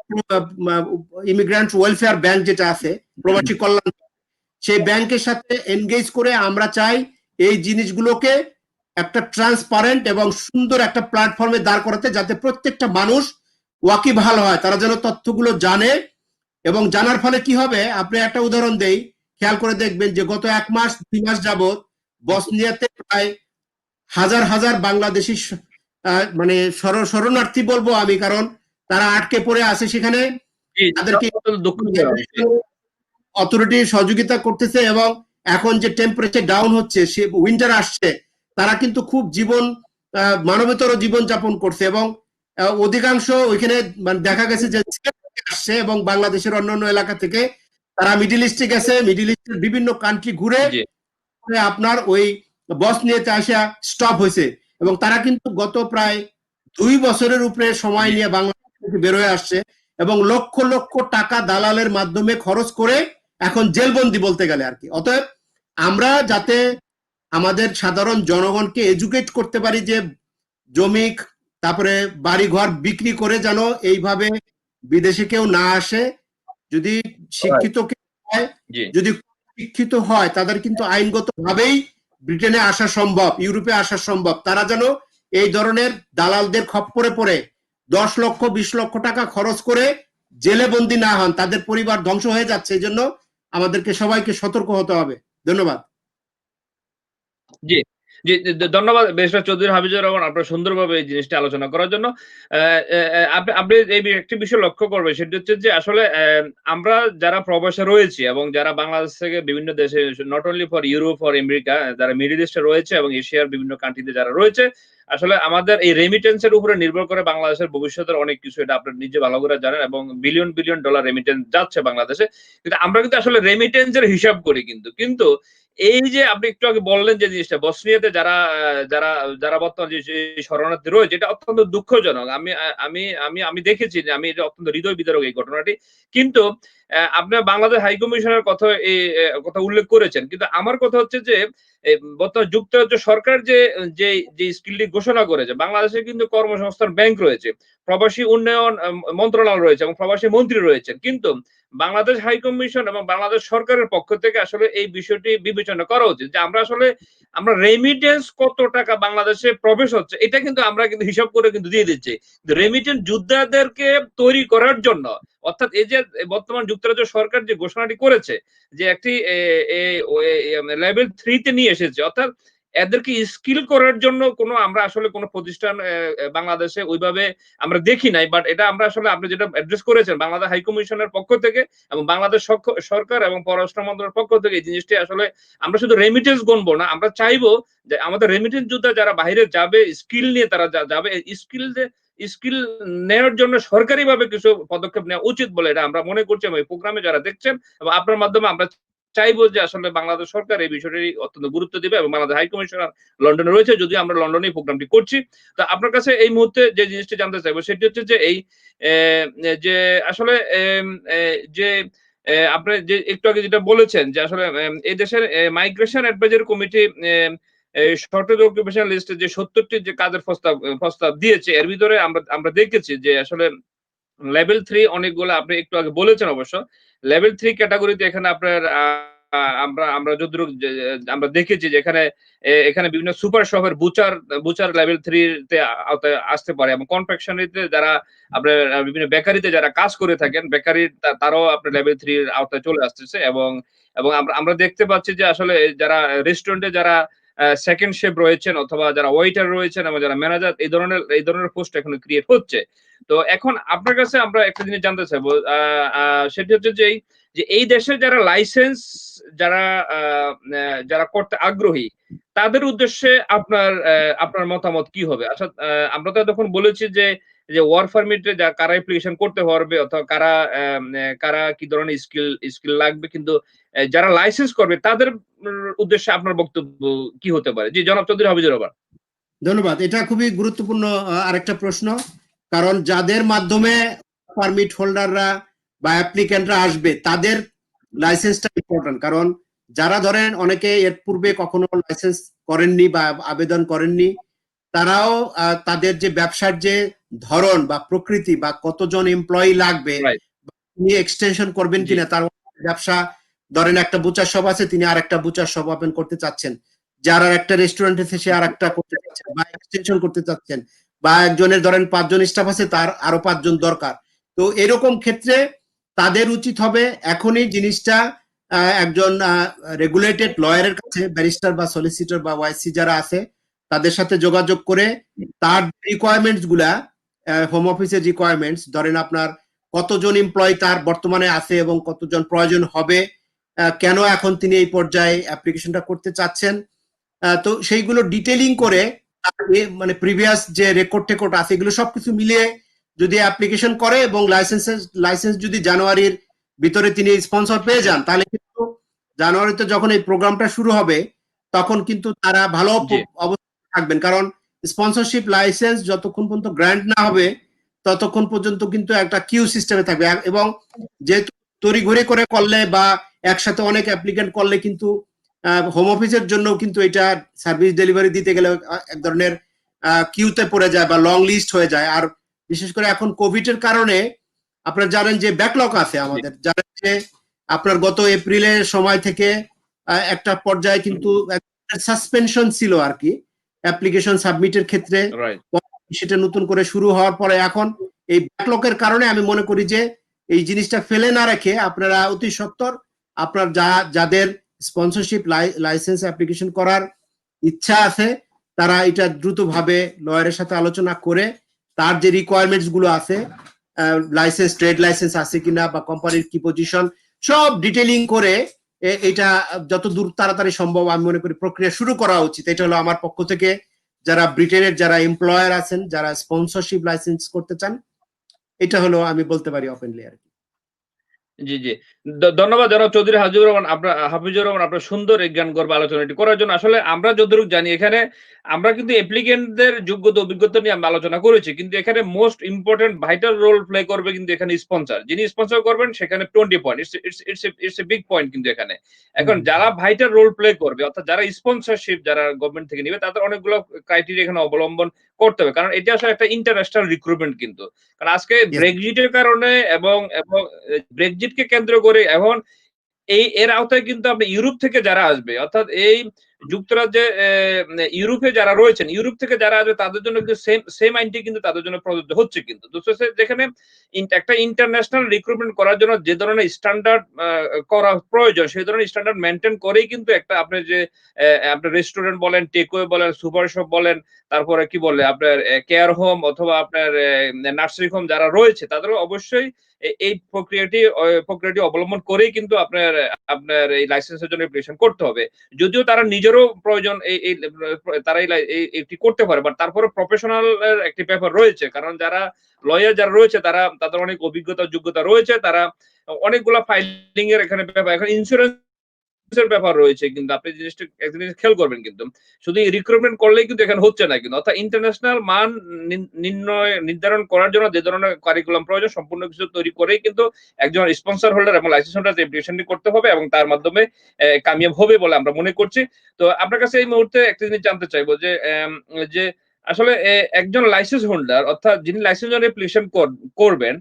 ইমিগ্রেন্ট ওয়েলফেয়ার ব্যাংক যেটা আছে প্রবাসী কল্যাণ, সেই ব্যাংকের সাথে এনগেজ করে আমরা চাই এই জিনিসগুলোকে একটা ট্রান্সপারেন্ট এবং সুন্দর একটা প্ল্যাটফর্মে দাঁড় করাতে, যাতে প্রত্যেকটা মানুষ ওয়াকিবহাল হয়, তারা যেন তথ্যগুলো জানে। এবং জানার ফলে কি হবে, আপনি একটা উদাহরণ দেই, খেয়াল করে দেখবেন যে গত 1-2 মাস যাবত বসনিয়াতে প্রায় হাজার হাজার বাংলাদেশি মানে শরণার্থী বলবো আমি, কারণ তারা আটকে পড়ে আছে সেখানে, তাদেরকে অথরিটি সহযোগিতা করতেছে। এবং এখন যে টেম্পারেচার ডাউন হচ্ছে, সে উইন্টার আসছে, তারা কিন্তু খুব মানবতর জীবন যাপন করছে, এবং অধিকাংশ ওইখানে দেখা গেছে যে আসছে এবং বাংলাদেশের অন্যান্য এলাকা থেকে তারা মিডিল ইস্টে গেছে, মিডিল ইস্টের বিভিন্ন কান্ট্রি ঘুরে আপনার ওই বসনিয়াতে আসা স্টপ হয়েছে, এবং তারা কিন্তু গত প্রায় 2 বছরের উপরে সময় নিয়ে বাংলাদেশ থেকে বেরোয় আসছে, এবং লক্ষ লক্ষ টাকা দালালের মাধ্যমে খরচ করে এখন জেলবন্দি বলতে গেলে আর কি। অতএব আমরা যাতে আমাদের সাধারণ জনগণকে এডুকেট করতে পারি যে জমি তারপরে বাড়ি ঘর বিক্রি করে যেন এইভাবে বিদেশে কেউ না আসে, যদি শিক্ষিত হয়, যদি শিক্ষিত হয় তাদের কিন্তু আইনগত ভাবেই ব্রিটেনে আসা সম্ভব, ইউরোপে আসা সম্ভব, তারা যেন এই ধরনের দালালদের খপ্পরে পড়ে 10 লক্ষ 20 লক্ষ টাকা খরচ করে জেলে বন্দী না হন, তাদের পরিবার ধ্বংস হয়ে যাচ্ছে। এই জন্য আমাদেরকে সবাইকে সতর্ক হতে হবে। ধন্যবাদ। জি, জি, ধন্যবাদ ব্যারিস্টার চৌধুরী হাফিজুর রহমান, আপনার সুন্দরভাবে এই জিনিসটা আলোচনা করার জন্য। আপনি এই একটি বিষয় লক্ষ্য করবেন, সেটি হচ্ছে যে আসলে আমরা যারা প্রবাসে রয়েছি এবং যারা বাংলাদেশ থেকে বিভিন্ন দেশে, not only for Europe for America, যারা মিডল ইস্টে রয়েছে এবং এশিয়ার বিভিন্ন কান্ট্রিতে যারা রয়েছে, আসলে আমাদের এই রেমিটেন্স এর উপরে নির্ভর করে বাংলাদেশের ভবিষ্যতের অনেক কিছু, এটা আপনি নিজে ভালো করে জানেন, এবং বিলিয়ন বিলিয়ন ডলার রেমিটেন্স যাচ্ছে বাংলাদেশে। কিন্তু আমরা কিন্তু আসলে রেমিটেন্স এর হিসাব করি কিন্তু এই যে আপনি একটু আগে বললেন যে জিনিসটা, বসনিয়াতে যারা যারা যারা বর্তমানে যে শরণার্থী রয়েছে, এটা অত্যন্ত দুঃখজনক। আমি আমি আমি আমি দেখেছি যে আমি এটা অত্যন্ত হৃদয় বিদারক এই ঘটনাটি। কিন্তু আপনার বাংলাদেশ হাই কমিশনের কথা কথা উল্লেখ করেছেন। কিন্তু আমার কথা হচ্ছে যে বর্তমান যুক্তরাজ্য সরকার যে স্কিলটি ঘোষণা করেছে, বাংলাদেশে কিন্তু কর্মসংস্থান ব্যাংক রয়েছে, প্রবাসী উন্নয়ন মন্ত্রণালয় রয়েছে এবং প্রবাসী মন্ত্রী রয়েছেন। কিন্তু বাংলাদেশ হাই কমিশন এবং বাংলাদেশ সরকারের পক্ষ থেকে আসলে এই বিষয়টি বিবেচনা করা উচিত যে আমরা রেমিটেন্স কত টাকা বাংলাদেশে প্রবেশ হচ্ছে, এটা কিন্তু আমরা কিন্তু হিসাব করে কিন্তু দিয়ে দিচ্ছি। রেমিটেন্স যোদ্ধাদেরকে তৈরি করার জন্য, অর্থাৎ এই যে বর্তমান যুক্তরাজ্য সরকার যে ঘোষণাটি করেছে যে একটি লেভেল 3 তে নিয়ে এসেছে, অর্থাৎ এদেরকে স্কিল করার জন্য আমরা আসলে কোনো প্রতিষ্ঠান বাংলাদেশে ওইভাবে আমরা দেখি নাই। বাট এটা আমরা আসলে আপনি যেটা অ্যাড্রেস করেছেন বাংলাদেশ হাই কমিশনের পক্ষ থেকে এবং বাংলাদেশ সরকার এবং পররাষ্ট্র মন্ত্রণালয়ের পক্ষ থেকে, এই জিনিসটি আসলে আমরা শুধু রেমিটেন্স গুনবো না, আমরা চাইবো যে আমাদের রেমিটেন্স যোদ্ধা যারা বাইরে যাবে, স্কিল নিয়ে তারা যাবে, স্কিল নেওয়ার জন্য সরকারিভাবে কিছু পদক্ষেপ নেওয়া উচিত বলে এটা আমরা মনে করছি। এবং এই প্রোগ্রামে যারা দেখছেন এবং আপনার মাধ্যমে আমরা চাইবো যে আসলে বাংলাদেশ সরকার এই বিষয়টি অত্যন্ত গুরুত্ব দিবে, এবং বাংলাদেশ হাই কমিশনার লন্ডনে রয়েছে, যদিও আমরা লন্ডনে এই প্রোগ্রামটি করছি। তো আপনার কাছে এই মুহূর্তে যে জিনিসটি জানতে চাইবো সেটি হচ্ছে যে এই যে আসলে যে আপনি যে একটু আগে যেটা বলেছেন যে আসলে এই দেশের migration advisory committee shortage occupation লিস্টে যে ৭০টি যে কাজের প্রস্তাব দিয়েছে, এর ভিতরে আমরা দেখেছি যে আসলে লেভেল 3 অনেকগুলো, আপনি একটু আগে বলেছেন অবশ্য। লেভেল 3 ক্যাটেগরিতে এখানে আপনার আমরা যতটুকু আমরা দেখেছি যে এখানে বিভিন্ন সুপার শপের বুচার লেভেল 3 তে আওতায় আসতে পারে, এবং কনফেকশনারিতে যারা আপনার বিভিন্ন বেকারিতে যারা কাজ করে থাকেন, বেকারি তারাও আপনার লেভেল 3 এর আওতায় চলে আসতেছে। এবং আমরা দেখতে পাচ্ছি যে আসলে যারা রেস্টুরেন্টে যারা সেকেন্ড শেফ রয়েছেন অথবা যারা ওয়েটার রয়েছেন এবং যারা ম্যানেজার, এই ধরনের পোস্ট এখন ক্রিয়েট হচ্ছে। তো এখন আপনার কাছে আমরা একটা জিনিস জানতে চাইবো, সেটি হচ্ছে যে এই দেশের যারা লাইসেন্স যারা যারা করতে আগ্রহী, তাদের উদ্দেশ্যে আপনার মতামত কি হবে? আচ্ছা, আমরা তো এতক্ষণ বলেছি যে যে ওয়ার্ক পারমিটে কারা অ্যাপ্লিকেশন করতে পারবে অথবা কারা কারা কি ধরনের স্কিল লাগবে, কিন্তু যারা লাইসেন্স করবে তাদের উদ্দেশ্যে আপনার বক্তব্য কি হতে পারে? জি, জনাব চৌধুরী হাফিজুর রহমান। ধন্যবাদ। এটা খুবই গুরুত্বপূর্ণ আরেকটা প্রশ্ন। কারণ যাদের মাধ্যমে পারমিট হোল্ডাররা বা অ্যাপ্লিক্যান্টরা আসবে তাদের লাইসেন্সটা ইম্পর্টেন্ট। কারণ যারা ধরেন অনেকে এর পূর্বে কখনো লাইসেন্স করেননি বা আবেদন করেননি, তারাও তাদের যে ব্যবসার যে ধরন বা প্রকৃতি বা কতজন এমপ্লয়ি লাগবে, রাইট। তিনি এক্সটেনশন করবেন জি, কিনা, তার ব্যবসা ধরেন একটা বুচার শপ আছে, তিনি আরেকটা বুচার শপ ওপেন করতে চাচ্ছেন, যার আর একটা রেস্টুরেন্ট আছে সে আর একটা করতে চাচ্ছেন বা এক্সটেনশন করতে চাচ্ছেন, বা একজনের ধরেন 5 জন স্টাফ আছে তার আরো 5 জন দরকার। তো এরকম ক্ষেত্রে তাদের উচিত হবে এখনই জিনিসটা একজন রেগুলেটেড লয়ারের কাছে, ব্যারিস্টার বা সলিসিটর বা ওয়াইসি যারা আছে তাদের সাথে যোগাযোগ করে তার রিকোয়ারমেন্টস গুলা, হোম অফিসের রিকোয়ারমেন্টস, ধরেন আপনার কতজন এমপ্লয়ি তার বর্তমানে আছে এবং কতজন প্রয়োজন হবে, কেন এখন তিনি এই পর্যায়ে অ্যাপ্লিকেশনটা করতে চাচ্ছেন, তো সেইগুলো ডিটেইলিং করে মানে প্রিভিয়াস যে রেকর্ড টেকর্ড আছে এগুলো সবকিছু মিলিয়ে যদি অ্যাপ্লিকেশন করে এবং লাইসেন্স যদি জানুয়ারির ভিতরে তিনি স্পন্সর পেয়ে যান, তাহলে কিন্তু জানুয়ারিতে যখন এই প্রোগ্রামটা শুরু হবে তখন কিন্তু তারা ভালো জি, অবস্থায় থাকবেন। কারণ স্পন্সরশিপ লাইসেন্স যতক্ষণ পর্যন্ত গ্র্যান্ট না হবে ততক্ষণ পর্যন্ত কিন্তু একটা কিউ সিস্টেমে থাকবে। এবং যেহেতু তড়িঘড়ি করে করলে বা একসাথে অনেক অ্যাপ্লিকেন্ট করলে কিন্তু হোম অফিসের জন্য কিন্তু এটা সার্ভিস ডেলিভারি দিতে গেলে এক ধরনের কিউতে পড়ে যায় বা লং লিস্ট হয়ে যায়। আর বিশেষ করে এখন কোভিড এর কারণে আপনারা জানেন যে ব্যাকলগ আছে জি, আমাদের, জানেন যে আপনার গত এপ্রিলের সময় থেকে একটা পর্যায়ে কিন্তু সাসপেনশন ছিল আর কি অ্যাপ্লিকেশন সাবমিটের ক্ষেত্রে। রাইট। সেটা নতুন করে শুরু হওয়ার পরে এখন এই ব্যাকলগের কারণে আমি মনে করি যে এই জিনিসটা ফেলে না রেখে আপনারা অতি সত্বর আপনার যাদের স্পন্সরশিপ লাইসেন্স অ্যাপ্লিকেশন করার ইচ্ছা আছে তারা এটা দ্রুতভাবে লয়ারের সাথে আলোচনা করে তার যে রিকোয়ারমেন্টস গুলো আছে, লাইসেন্স, ট্রেড লাইসেন্স আছে কিনা বা কোম্পানির কি পজিশন, সব ডিটেইলিং করে এটা যত দূর তাড়াতাড়ি সম্ভব আমি মনে করি প্রক্রিয়া শুরু করা উচিত। এটা হলো আমার পক্ষ থেকে, যারা ব্রিটেনের যারা এমপ্লয়ার আছেন যারা স্পন্সরশিপ লাইসেন্স করতে চান, এটা হলো আমি বলতে পারি ওপেনলি আর কি। জি, জি। ধন্যবাদ জনাব চৌধুরী হাফিজুর রহমান আপনার সুন্দর এই জ্ঞানগর্ভ আলোচনাটি করার জন্য। আসলে আমরা যতটুকু জানি এখানে আমরা কিন্তু অ্যাপ্লিক্যান্টদের যোগ্যতা অভিজ্ঞতা নিয়ে আমরা আলোচনা করেছি। কিন্তু এখানে most important vital role play করবে কিন্তু এখানে স্পন্সর। যিনি স্পন্সর করবেন সেখানে 20 point. It's a big point কিন্তু এখানে। এখন যারা ভাইটাল রোল প্লে করবে অর্থাৎ যারা স্পন্সরশিপ যারা গভর্নমেন্ট থেকে নিবে তাদের অনেকগুলো ক্রাইটেরিয়া এখানে অবলম্বন করতে হবে। কারণ এটা আসলে একটা ইন্টারন্যাশনাল রিক্রুটমেন্ট কিন্তু। কারণ আজকে Yes. ব্রেক্সিটের কারণে এবং ব্রেক্সিটকে কেন্দ্র করে এখন এর আওতায় কিন্তু আপনি ইউরোপ থেকে যারা আসবে অর্থাৎ এই যুক্তরাজ্যে ইউরোপে যারা রয়েছেন, ইউরোপ থেকে যারা আসবে তাদের জন্য কিন্তু সেম আইনটি কিন্তু তাদের জন্য প্রযোজ্য হচ্ছে কিন্তু। যেখানে একটা ইন্টারন্যাশনাল রিক্রুটমেন্ট করার জন্য যে ধরনের স্ট্যান্ডার্ড করা প্রয়োজন সেই ধরনের স্ট্যান্ডার্ড মেইনটেইন করেই কিন্তু একটা আপনার যে আপনার রেস্টুরেন্ট বলেন, টেকওয়ে বলেন, সুপার শপ বলেন, তারপরে কি বলে আপনার কেয়ার হোম অথবা আপনার নার্সারি হোম যারা রয়েছে তাদেরও অবশ্যই এই প্রক্রিয়াটি অবলম্বন করেই কিন্তু আপনার এই লাইসেন্সের জন্য অ্যাপ্লিকেশন করতে হবে। যদিও তারা নিজেরও প্রয়োজন তারা এটি করতে পারে। বাট তারপরেও প্রফেশনাল এর একটি ব্যাপার রয়েছে। কারণ লয়ার যারা রয়েছে তাদের অনেক অভিজ্ঞতা যোগ্যতা রয়েছে। তারা অনেকগুলা ফাইলিং এর এখানে ব্যাপার। এখন ইন্সুরেন্স এর ব্যাপার রয়েছে কিন্তু আপনি একটা জিনিস খেয়াল করবেন কিন্তু। শুধু রিক্রুটমেন্ট করলেই কিন্তু এখানে হচ্ছে না কিন্তু। অর্থাৎ ইন্টারন্যাশনাল মান নির্ধারণ করার জন্য যে ধরনের কারিকুলাম প্রয়োজন সম্পূর্ণ কিছু তৈরি করেই কিন্তু একজন স্পন্সর হোল্ডার এবং লাইসেন্স হোল্ডার অ্যাপ্লিকেশনটি করতে হবে এবং তার মাধ্যমে কামিয়াব হবে বলে আমরা মনে করছি। তো আপনার কাছে এই মুহূর্তে একটা জিনিস জানতে চাইবো যে আসলে একজন লাইসেন্স হোল্ডার অর্থাৎ যিনি লাইসেন্স জন্য অ্যাপ্লিকেশন করবেন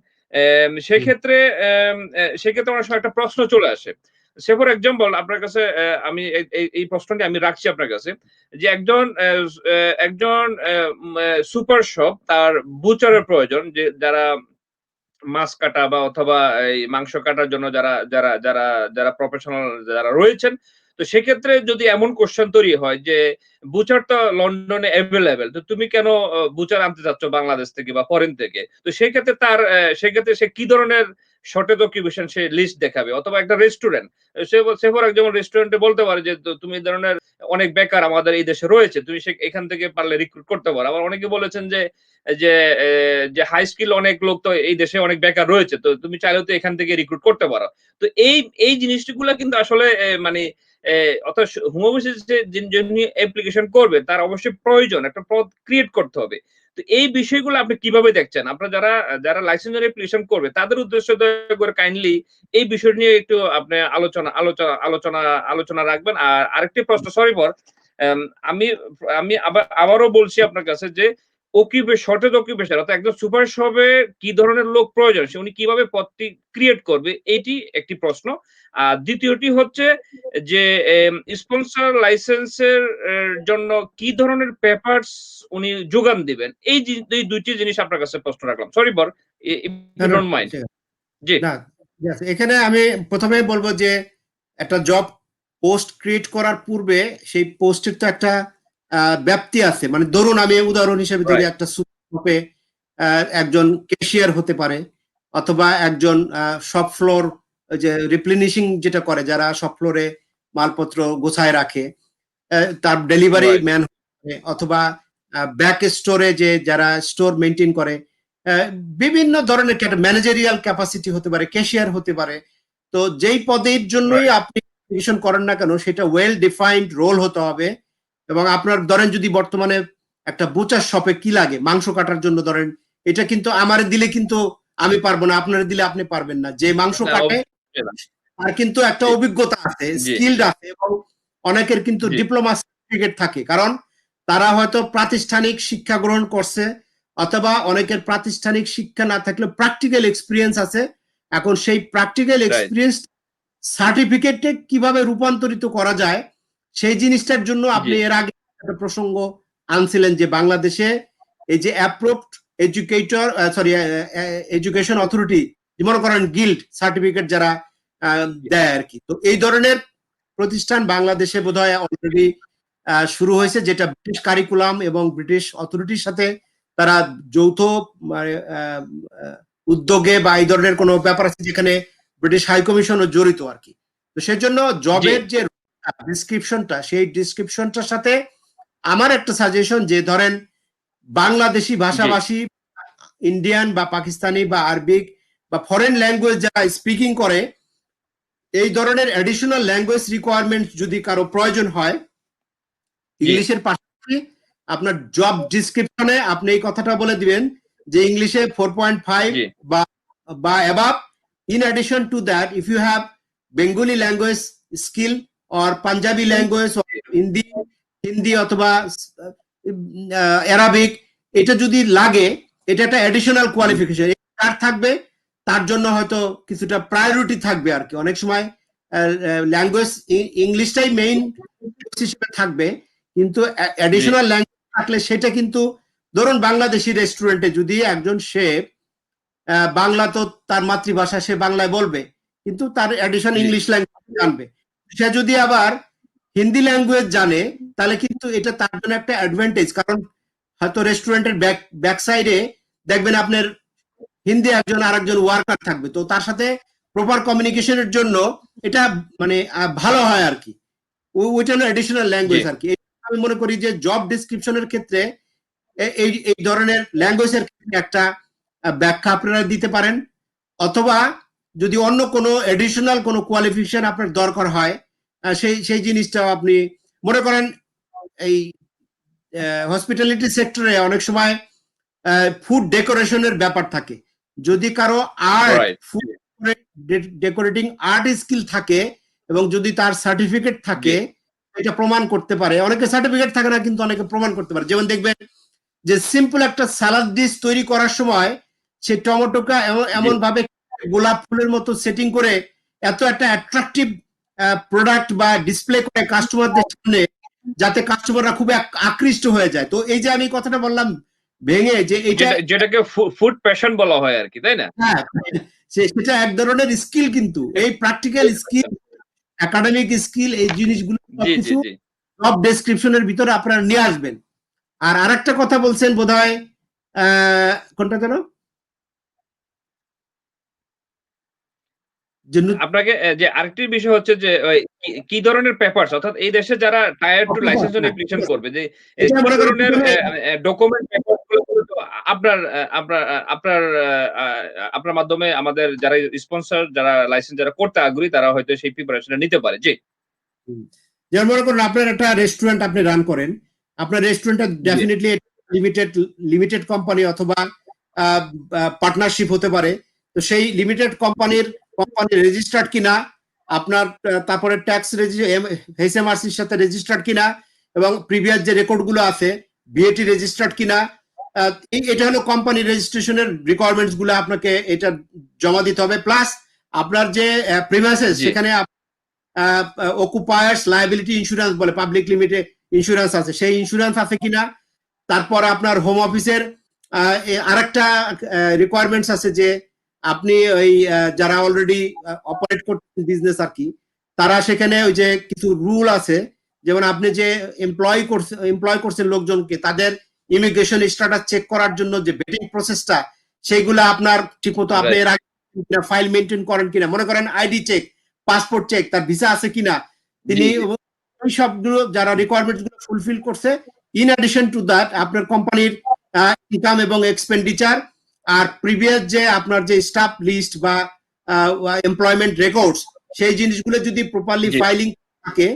সেক্ষেত্রে সেক্ষেত্রে অনেক সময় একটা প্রশ্ন চলে আসে। সে ফর এক্সাম্পল আপনার কাছে আমি এই প্রশ্নটি আমি রাখছি আপনার কাছে যে একজন সুপার শপ তার বুচারের প্রয়োজন যে যারা মাছ কাটা বা অথবা এই মাংস কাটার জন্য যারা প্রফেশনাল যারা রয়েছেন। তো সেক্ষেত্রে যদি এমন কোয়েশ্চেন তৈরি হয় যে বুচার তো লন্ডনে এভেইলেবল। তো তুমি কেন বুচার আনতে চাচ্ছ বাংলাদেশ থেকে বা ফরেন থেকে? তো সেক্ষেত্রে সে কি ধরনের শর্টেজ অকুপেশন সে লিস্ট দেখাবে অথবা একটা রেস্টুরেন্ট সে ফর এক্সাম্পল রেস্টুরেন্টে বলতে পারে যে তুমি এই ধরনের অনেক বেকার আমাদের এই দেশে রয়েছে। তুমি এখান থেকে পারলে রিক্রুট করতে পারো। আবার অনেকে বলেছেন যে যে হাই স্কিল অনেক লোক তো এই দেশে অনেক বেকার রয়েছে। তো তুমি চাইলেও তো এখান থেকে রিক্রুট করতে পারো। তো এই জিনিসগুলা কিন্তু আসলে মানে অর্থাৎ হোম অফিসে যিনি অ্যাপ্লিকেশন করবে তার অবশ্যই প্রয়োজন একটা পদ ক্রিয়েট করতে হবে। তো এই বিষয়গুলো আপনি কিভাবে দেখছেন? আপনারা যারা লাইসেন্সের অ্যাপ্লিকেশন করবে তাদের উদ্দেশ্যে দয়া করে কাইন্ডলি এই বিষয় নিয়ে একটু আপনি আলোচনা রাখবেন। আর আরেকটি প্রশ্ন সরি ফর অ্যাম আমি আমি আবারও বলছি আপনার কাছে যে শর্টেজ অকুপেশন অর্থাৎ একজন সুপারভাইজার হবে কি ধরনের লোক প্রয়োজন? উনি কিভাবে পদটি ক্রিয়েট করবে? এটি একটি প্রশ্ন। আর দ্বিতীয়টি হচ্ছে যে স্পন্সর লাইসেন্সের জন্য কি ধরনের পেপারস উনি যোগান দিবেন? এই ২ টি জিনিস আপনার কাছে প্রশ্ন রাখলাম। সরি ফর ইফ না, ইউ না, ডোন্ট মাইন্ড। জি, না, ঠিক আছে। এখানে আমি প্রথমেই বলবো যে একটা জব পোস্ট ক্রিয়েট করার পূর্বে সেই পোস্টের তো একটা ব্যাপ্তি আছে। মানে ধরুন আমি উদাহরণ হিসেবে ধরি রাইট, একটা সুপারে একজন ক্যাশিয়ার হতে পারে অথবা একজন শপ ফ্লোর যে রিপ্লেনিশিং যেটা করে যারা শপ ফ্লোরে মালপত্র গোছায় রাখে, তার ডেলিভারি রাইট। ম্যান অথবা ব্যাক স্টোরে যে যারা স্টোর মেনটেন করে, আহ, বিভিন্ন ধরনের ম্যানেজারিয়াল ক্যাপাসিটি হতে পারে, ক্যাশিয়ার হতে পারে। তো যেই পদের জন্যই রাইট, আপনি অ্যাপ্লিকেশন করেন না কেন সেটা ওয়েল ডিফাইন্ড রোল হতে হবে। এবং আপনার ধরেন যদি বর্তমানে একটা বুচার শপে কি লাগে মাংস কাটার জন্য ধরেন, এটা কিন্তু আমার দিলে কিন্তু আমি পারবো না, আপনার দিলে আপনি পারবেন না। যে মাংস না কাটে অবশ্যই না। তার কিন্তু একটা জি, অভিজ্ঞতা আছে, জি, স্কিলড আছে, এবং অনেকের কিন্তু জি, ডিপ্লোমা সার্টিফিকেট থাকে, কারণ তারা হয়তো প্রাতিষ্ঠানিক শিক্ষা গ্রহণ করছে, অথবা অনেকের প্রাতিষ্ঠানিক শিক্ষা না থাকলে প্র্যাকটিক্যাল এক্সপিরিয়েন্স আছে। এখন সেই প্র্যাকটিক্যাল রাইট, এক্সপিরিয়েন্স সার্টিফিকেটে কিভাবে রূপান্তরিত করা যায় সেই জিনিসটার জন্য জি, আপনি এর আগে একটা প্রসঙ্গ আনছিলেন যে বাংলাদেশে এই যে approved educator sorry education authority, মনে করেন গিল্ড সার্টিফিকেট যারা জি, দেয় আর কি। তো এই ধরনের প্রতিষ্ঠান বাংলাদেশে বোধহয় অলরেডি শুরু হয়েছে, যেটা ব্রিটিশ কারিকুলাম এবং ব্রিটিশ অথরিটির সাথে তারা যৌথ মানে, উদ্যোগে বা এই ধরনের কোনো ব্যাপার আছে যেখানে ব্রিটিশ হাই কমিশনও জড়িত আর কি। তো সেজন্য জি, জবের যে ডিসক্রিপশনটা সেই ডিসক্রিপশনটার সাথে আমার একটা সাজেশন যে ধরেন বাংলাদেশি জি, ভাষাভাষী, ইন্ডিয়ান বা পাকিস্তানি বা আরবিক বা ফরেন ল্যাঙ্গুয়েজ যারা স্পিকিং করে, এই ধরনের অ্যাডিশনাল ল্যাঙ্গুয়েজ রিকোয়ারমেন্ট যদি কারো প্রয়োজন হয় জি, ইংলিশের পাশাপাশি, আপনার জব ডিসক্রিপশনে আপনি এই কথাটা বলে দিবেন যে ইংলিশে 4.5 জি, বা above. In addition to that, if you have Bengali language skill or Punjabi language, Hindi Hindi অথবা অ্যারাবিক, এটা যদি লাগে, এটা একটা অ্যাডিশনাল কোয়ালিফিকেশন কার থাকবে, তার জন্য হয়তো কিছুটা প্রায়োরিটি থাকবে আর কি। অনেক সময় ল্যাঙ্গুয়েজ ইংলিশটাই মেইন হিসেবে থাকবে, কিন্তু জি, অ্যাডিশনাল ল্যাঙ্গুয়েজ থাকলে সেটা কিন্তু, ধরুন বাংলাদেশি রেস্টুরেন্টে যদি একজন শেফ বাংলা তো তার মাতৃভাষা, সে বাংলায় বলবে, কিন্তু তার অ্যাডিশন জি, ইংলিশ ল্যাঙ্গুয়েজ জানবে। সে যদি আবার হিন্দি ল্যাঙ্গুয়েজ জানে তাহলে কিন্তু এটা তার জন্য একটা অ্যাডভান্টেজ, কারণ হয়তো রেস্টুরেন্টের ব্যাক সাইডে দেখবেন আপনার হিন্দি একজন আরেকজন ওয়ার্কার থাকবে, তো তার সাথে প্রপার কমিউনিকেশনের জন্য এটা মানে ভালো হয় আর কি। ওইটা হলো এডিশনাল জি, ল্যাঙ্গুয়েজ আর কি। আমি মনে করি যে জব ডিসক্রিপশনের ক্ষেত্রে এই এই ধরনের ল্যাঙ্গুয়েজের ক্ষেত্রে একটা ব্যাখ্যা আপনারা দিতে পারেন, অথবা যদি অন্য কোনো এডিশনাল কোনো কোয়ালিফিকেশন আপনার দরকার হয়, সেই সেই জিনিসটাও আপনি মনে করেন। এই হসপিটালিটি সেক্টরে অনেক সময় ফুড ডেকোরেশনের ব্যাপার থাকে। যদি কারো art, right, food decorating art skill থাকে এবং যদি তার সার্টিফিকেট জি, থাকে, এটা প্রমাণ করতে পারে। অনেকে সার্টিফিকেট থাকে না কিন্তু অনেকে প্রমাণ করতে পারে। যেমন দেখবেন যে সিম্পল একটা সালাদ ডিশ তৈরি করার সময় সে টমেটোটা জি, এমন ভাবে গোলাপ ফুলের মতো সেটিং করে এত একটা অ্যাট্রাকটিভ প্রোডাক্ট বা ডিসপ্লে করে কাস্টমারদের সামনে, যাতে কাস্টমাররা খুব আকৃষ্ট হয়ে যায়। তো এই যে আমি কথাটা বললাম ভেঙে যে এটা, যেটাকে ফুড প্যাশন বলা হয় আরকি, তাই না? হ্যাঁ, সেটা এক ধরনের স্কিল, কিন্তু এই প্র্যাকটিক্যাল স্কিল, একাডেমিক স্কিল, এই জিনিসগুলো জি, জি, সবকিছু জি। জব ডেসক্রিপশনের ভিতরে আপনারা নিয়ে আসবেন। আর আরেকটা কথা বলছেন বোধহয়, কোনটা যেন, জন্য আপনাকে যে আরেকটি বিষয় হচ্ছে যে ওই কি ধরনের পেপারস অর্থাৎ এই দেশে যারা টায়ার 2 লাইসেন্স জন্য হ্যাঁ, ঠিক অ্যাপ্লিকেশন আছে। করবে যে এটা কি মনে করেন ধরনের প্রথমে ডকুমেন্ট পেপারস গুলো মূলত আপনার আপনার আপনার আ আপনার মাধ্যমে আমাদের যারা স্পন্সর যারা লাইসেন্স যারা করতে আগ্রহী তারা হয়তো সেই প্রিপারেশন নিতে পারে। জি, হুম। যেমন মনে করুন আপনার একটা রেস্টুরেন্ট আপনি রান করেন। আপনার রেস্টুরেন্টটা জি, ডেফিনিটলি লিমিটেড লিমিটেড কোম্পানি অথবা পার্টনারশিপ হতে পারে। তো সেই লিমিটেড কোম্পানি রেজিস্টার্ড কিনা, আপনার তারপরে ট্যাক্স এইচএমআরসির সাথে রেজিস্টার্ড কিনা এবং প্রিভিয়াস যে রেকর্ড গুলো আছে বিএটি রেজিস্টার্ড কিনা, এটা হলো কোম্পানি রেজিস্ট্রেশনের রিকোয়ারমেন্টস গুলো আপনাকে এটা জমা দিতে হবে। প্লাস আপনার যে প্রিমাইসেস জি, সেখানে অকুপায়ার্স লায়াবিলিটি ইন্স্যুরেন্স বলে পাবলিক লিমিটেড ইন্স্যুরেন্স আছে, সেই ইন্স্যুরেন্স আছে কিনা। তারপর আপনার হোম অফিসের আরেকটা রিকোয়ারমেন্টস আছে যে আপনি ওই যারা অলরেডি অপারেট করছেন বিজনেস আর কি, তারা সেখানে ওই যে কিছু রুল আছে, যেমন আপনি যে এমপ্লয় করছেন লোকজনকে, তাদের ইমিগ্রেশন স্ট্যাটাস চেক করার জন্য যে ভেটিং প্রসেসটা, সেইগুলো আপনার ঠিকমতো আপনি রাইট। এর আগে ফাইল মেনটেন করেন কিনা, মনে করেন আইডি চেক, পাসপোর্ট চেক, তার ভিসা আছে কিনা, জি, তিনি জি, ওই সবগুলো যারা রিকোয়ারমেন্টস গুলো ফুলফিল করছে। ইন অ্যাডিশন টু দ্যাট আপনার কোম্পানির ইনকাম এবং এক্সপেন্ডিচার আর প্রিভিয়াস যে আপনার যে স্টাফ লিস্ট বা এমপ্লয়মেন্ট রেকর্ডস, সেই জিনিসগুলো যদি প্রপারলি জি, ফাইলিং থাকে,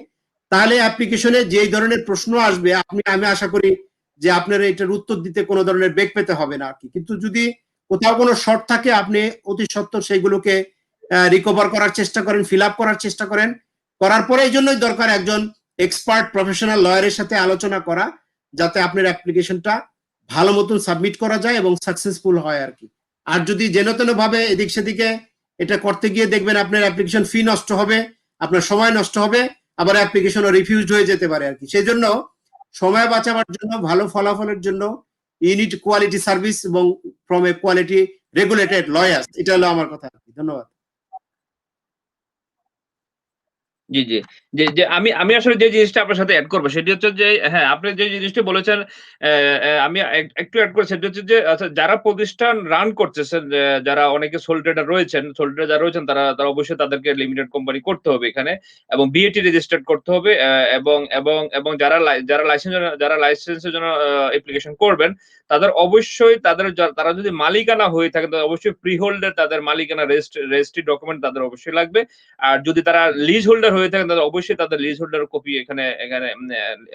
তাহলে অ্যাপ্লিকেশনে যে ধরনের প্রশ্ন আসবে আমি আশা করি যে আপনার এটার উত্তর দিতে কোনো ধরনের বেগ পেতে হবে না আর কি। কিন্তু যদি কোথাও কোনো শর্ট থাকে, আপনি অতি সত্বর সেইগুলোকে রিকভার করার চেষ্টা করেন, ফিল আপ করার চেষ্টা করেন। করার পরে এই জন্যই দরকার একজন এক্সপার্ট প্রফেশনাল লয়ারের সাথে আলোচনা করা, যাতে আপনার অ্যাপ্লিকেশনটা ভালো মতন সাবমিট করা যায় এবং সাকসেসফুল হয় আর কি। আর যদি যেন তেন ভাবে এদিক সেদিকে এটা করতে গিয়ে দেখবেন আপনার অ্যাপ্লিকেশন ফি নষ্ট হবে, আপনার সময় নষ্ট হবে, আবার অ্যাপ্লিকেশনও রিফিউজড হয়ে যেতে পারে আর কি। সেই জন্য সময় বাঁচাবার জন্য, ভালো ফলাফলের জন্য ইউনিট কোয়ালিটি সার্ভিস এবং from a quality regulated lawyers, এটা হলো আমার কথা আর কি। ধন্যবাদ। জি, জি। যে আমি আমি আসলে যে জিনিসটা আপনার সাথে এড করব সেটি হচ্ছে যে হ্যাঁ, আপনি যে জিনিসটি বলেছেন আমি একটু এড করি সেটি হচ্ছে যে আচ্ছা যারা প্রতিষ্ঠান রান করতেছেন যারা অনেকে সোল ট্রেডার রয়েছেন, সোল ট্রেডার যারা রয়েছেন তারা অবশ্যই তাদেরকে লিমিটেড কোম্পানি করতে হবে এখানে এবং বিএটি রেজিস্টার্ড করতে হবে এবং যারা লাইসেন্সের জন্য অ্যাপ্লিকেশন করবেন তাদের অবশ্যই তারা যদি মালিকানা হয়ে থাকে তাদের অবশ্যই ফ্রি হোল্ডার তাদের মালিকানা রেজিস্ট্রি ডকুমেন্ট তাদের অবশ্যই লাগবে। আর যদি তারা লিজ হোল্ডার হয়ে থাকেন তাহলে অবশ্যই তাদের লিজ হোল্ডার কপি এখানে এখানে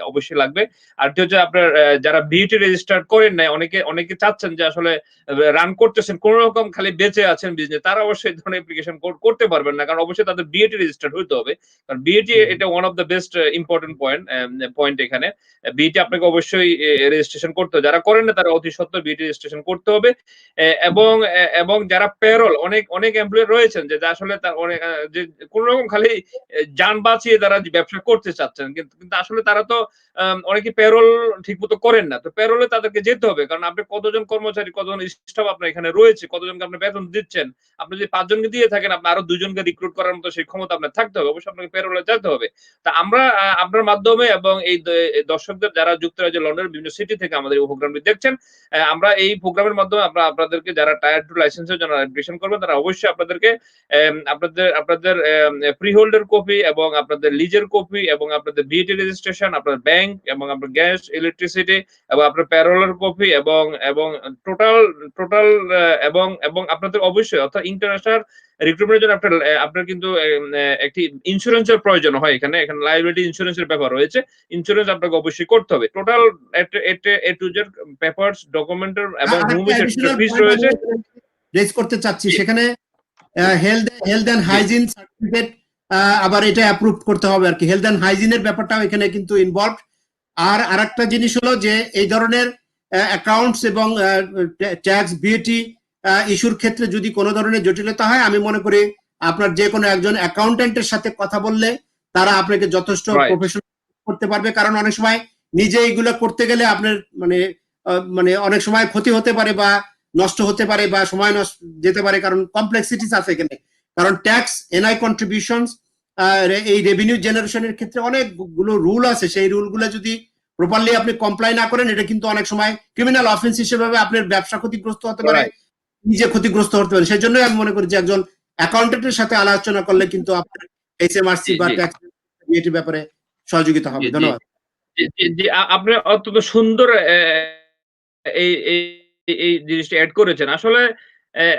অবশ্যই লাগবে। আরেকটি হচ্ছে আপনার যারা বিইটি রেজিস্টার করেন নাই অনেকে চাচ্ছেন যে আসলে রান করতেছেন কোন রকম খালি বেঁচে আছেন বিজনেস তারা অবশ্যই এই ধরনের অ্যাপ্লিকেশন করতে পারবেন না। কারণ অবশ্যই তাদের বিইটি রেজিস্টার্ড হইতে হবে। কারণ বিইটি এটা one of the best important point এখানে। বিইটি আপনাকে অবশ্যই রেজিস্ট্রেশন করতে হবে। যারা করেন না তারা অতি সত্বর বিইটি রেজিস্ট্রেশন করতে হবে। এবং যারা পেরোল অনেক এমপ্লয়ি রয়েছেন যে আসলে তার অনেক যে কোন রকম খালি যান বাঁচিয়ে তারা ব্যবসা করতে চাচ্ছেন। কিন্তু আসলে তারা তো অনেকে পেরোল ঠিকমতো করেন না। তো পেরোলে তাদেরকে যেতে হবে। কারণ আপনি কতজন কর্মচারী, কতজন স্টাফ আপনার এখানে রয়েছে, কতজনকে আপনি বেতন দিচ্ছেন। আপনি যদি ৫ জনকে দিয়ে থাকেন, আপনি আরো ২ জনকে রিক্রুট করার মতো সেই ক্ষমতা আপনার থাকতে হবে। অবশ্যই আপনাকে পেরোলে যেতে হবে। তা আমরা আপনার মাধ্যমে এবং এই দর্শকদের যারা যুক্তরাজ্যের লন্ডনের বিভিন্ন সিটি থেকে আমাদের এই প্রোগ্রামটি দেখছেন, আমরা এই প্রোগ্রামের মাধ্যমে আমরা আপনাদেরকে যারা টায়ার 2 লাইসেন্সের জন্য অ্যাপ্লিকেশন করবেন তারা অবশ্যই আপনাদেরকে আপনাদের ফ্রি হোল্ডার কপি এবং আপনাদের লিজের কপি এবং আপনাদের বিইটি রেজিস্ট্রেশন, আপনার ব্যাংক এবং আপনার গ্যাস, ইলেকট্রিসিটি এবং আপনার প্যারোলের কপি এবং টোটাল টোটাল এবং আপনাদের অবশ্যই অর্থাৎ ইন্টারন্যাশনাল রিক্রুটমেন্টের জন্য আপনার কিন্তু একটি ইন্সুরেন্সের প্রয়োজন হয় এখানে লায়াবিলিটি ইন্সুরেন্সের ব্যাপার রয়েছে। ইন্সুরেন্স আপনাকে অবশ্যই করতে হবে। Total A to Z papers, ডকুমেন্টার এবং হোম আরেকটা অফিস অ্যাডিশনাল ফিস পয়েন্ট আমি রয়েছে। রেজ করতে চাচ্ছি, জি, সেখানে হেলথ এন্ড জি, হাইজিন সার্টিফিকেট আবার এটা অ্যাপ্রুভ করতে হবে আর কি। হেলথ এন্ড হাইজিনের ব্যাপারটাও এখানে কিন্তু ইনভলভ। আর আরেকটা জিনিস হলো যে এই ধরনের অ্যাকাউন্টস এবং ট্যাক্স বিএটি ইস্যুর ক্ষেত্রে যদি কোনো ধরনের জটিলতা হয়, আমি মনে করি আপনার যে কোনো একজন অ্যাকাউন্টেন্টের সাথে কথা বললে তারা আপনাকে যথেষ্ট রাইট। প্রফেশনাল করতে পারবে। কারণ অনেক সময় নিজে এইগুলো করতে গেলে আপনার মানে অনেক সময় ক্ষতি হতে পারে বা নষ্ট হতে পারে বা সময় নষ্ট যেতে পারে, কারণ কমপ্লেক্সিটিস আছে এখানে। কারণ ট্যাক্স, এনআই কন্ট্রিবিউশনস, এই রেভিনিউ জেনারেশনের ক্ষেত্রে অনেকগুলো রুল আছে। সেই রুলগুলো যদি প্রপারলি আপনি কমপ্লাই না করেন, এটা কিন্তু অনেক সময় ক্রিমিনাল অফেন্স হিসেবে আপনার ব্যবসা ক্ষতিগ্রস্ত হতে পারে, রাইট। নিজে ক্ষতিগ্রস্ত হতে পারে। সেই জন্যই আমি মনে করি যে একজন অ্যাকাউন্টেন্টের সাথে আলোচনা করলে কিন্তু আপনার HMRC জি, বা জি, ট্যাক্স ব্যাপারে সহযোগিতা জি, হবে। জি, ধন্যবাদ। জি, জি, জি, আপনি অত্যন্ত সুন্দর এই এই এই জিনিসটা এড করেছেন। আসলে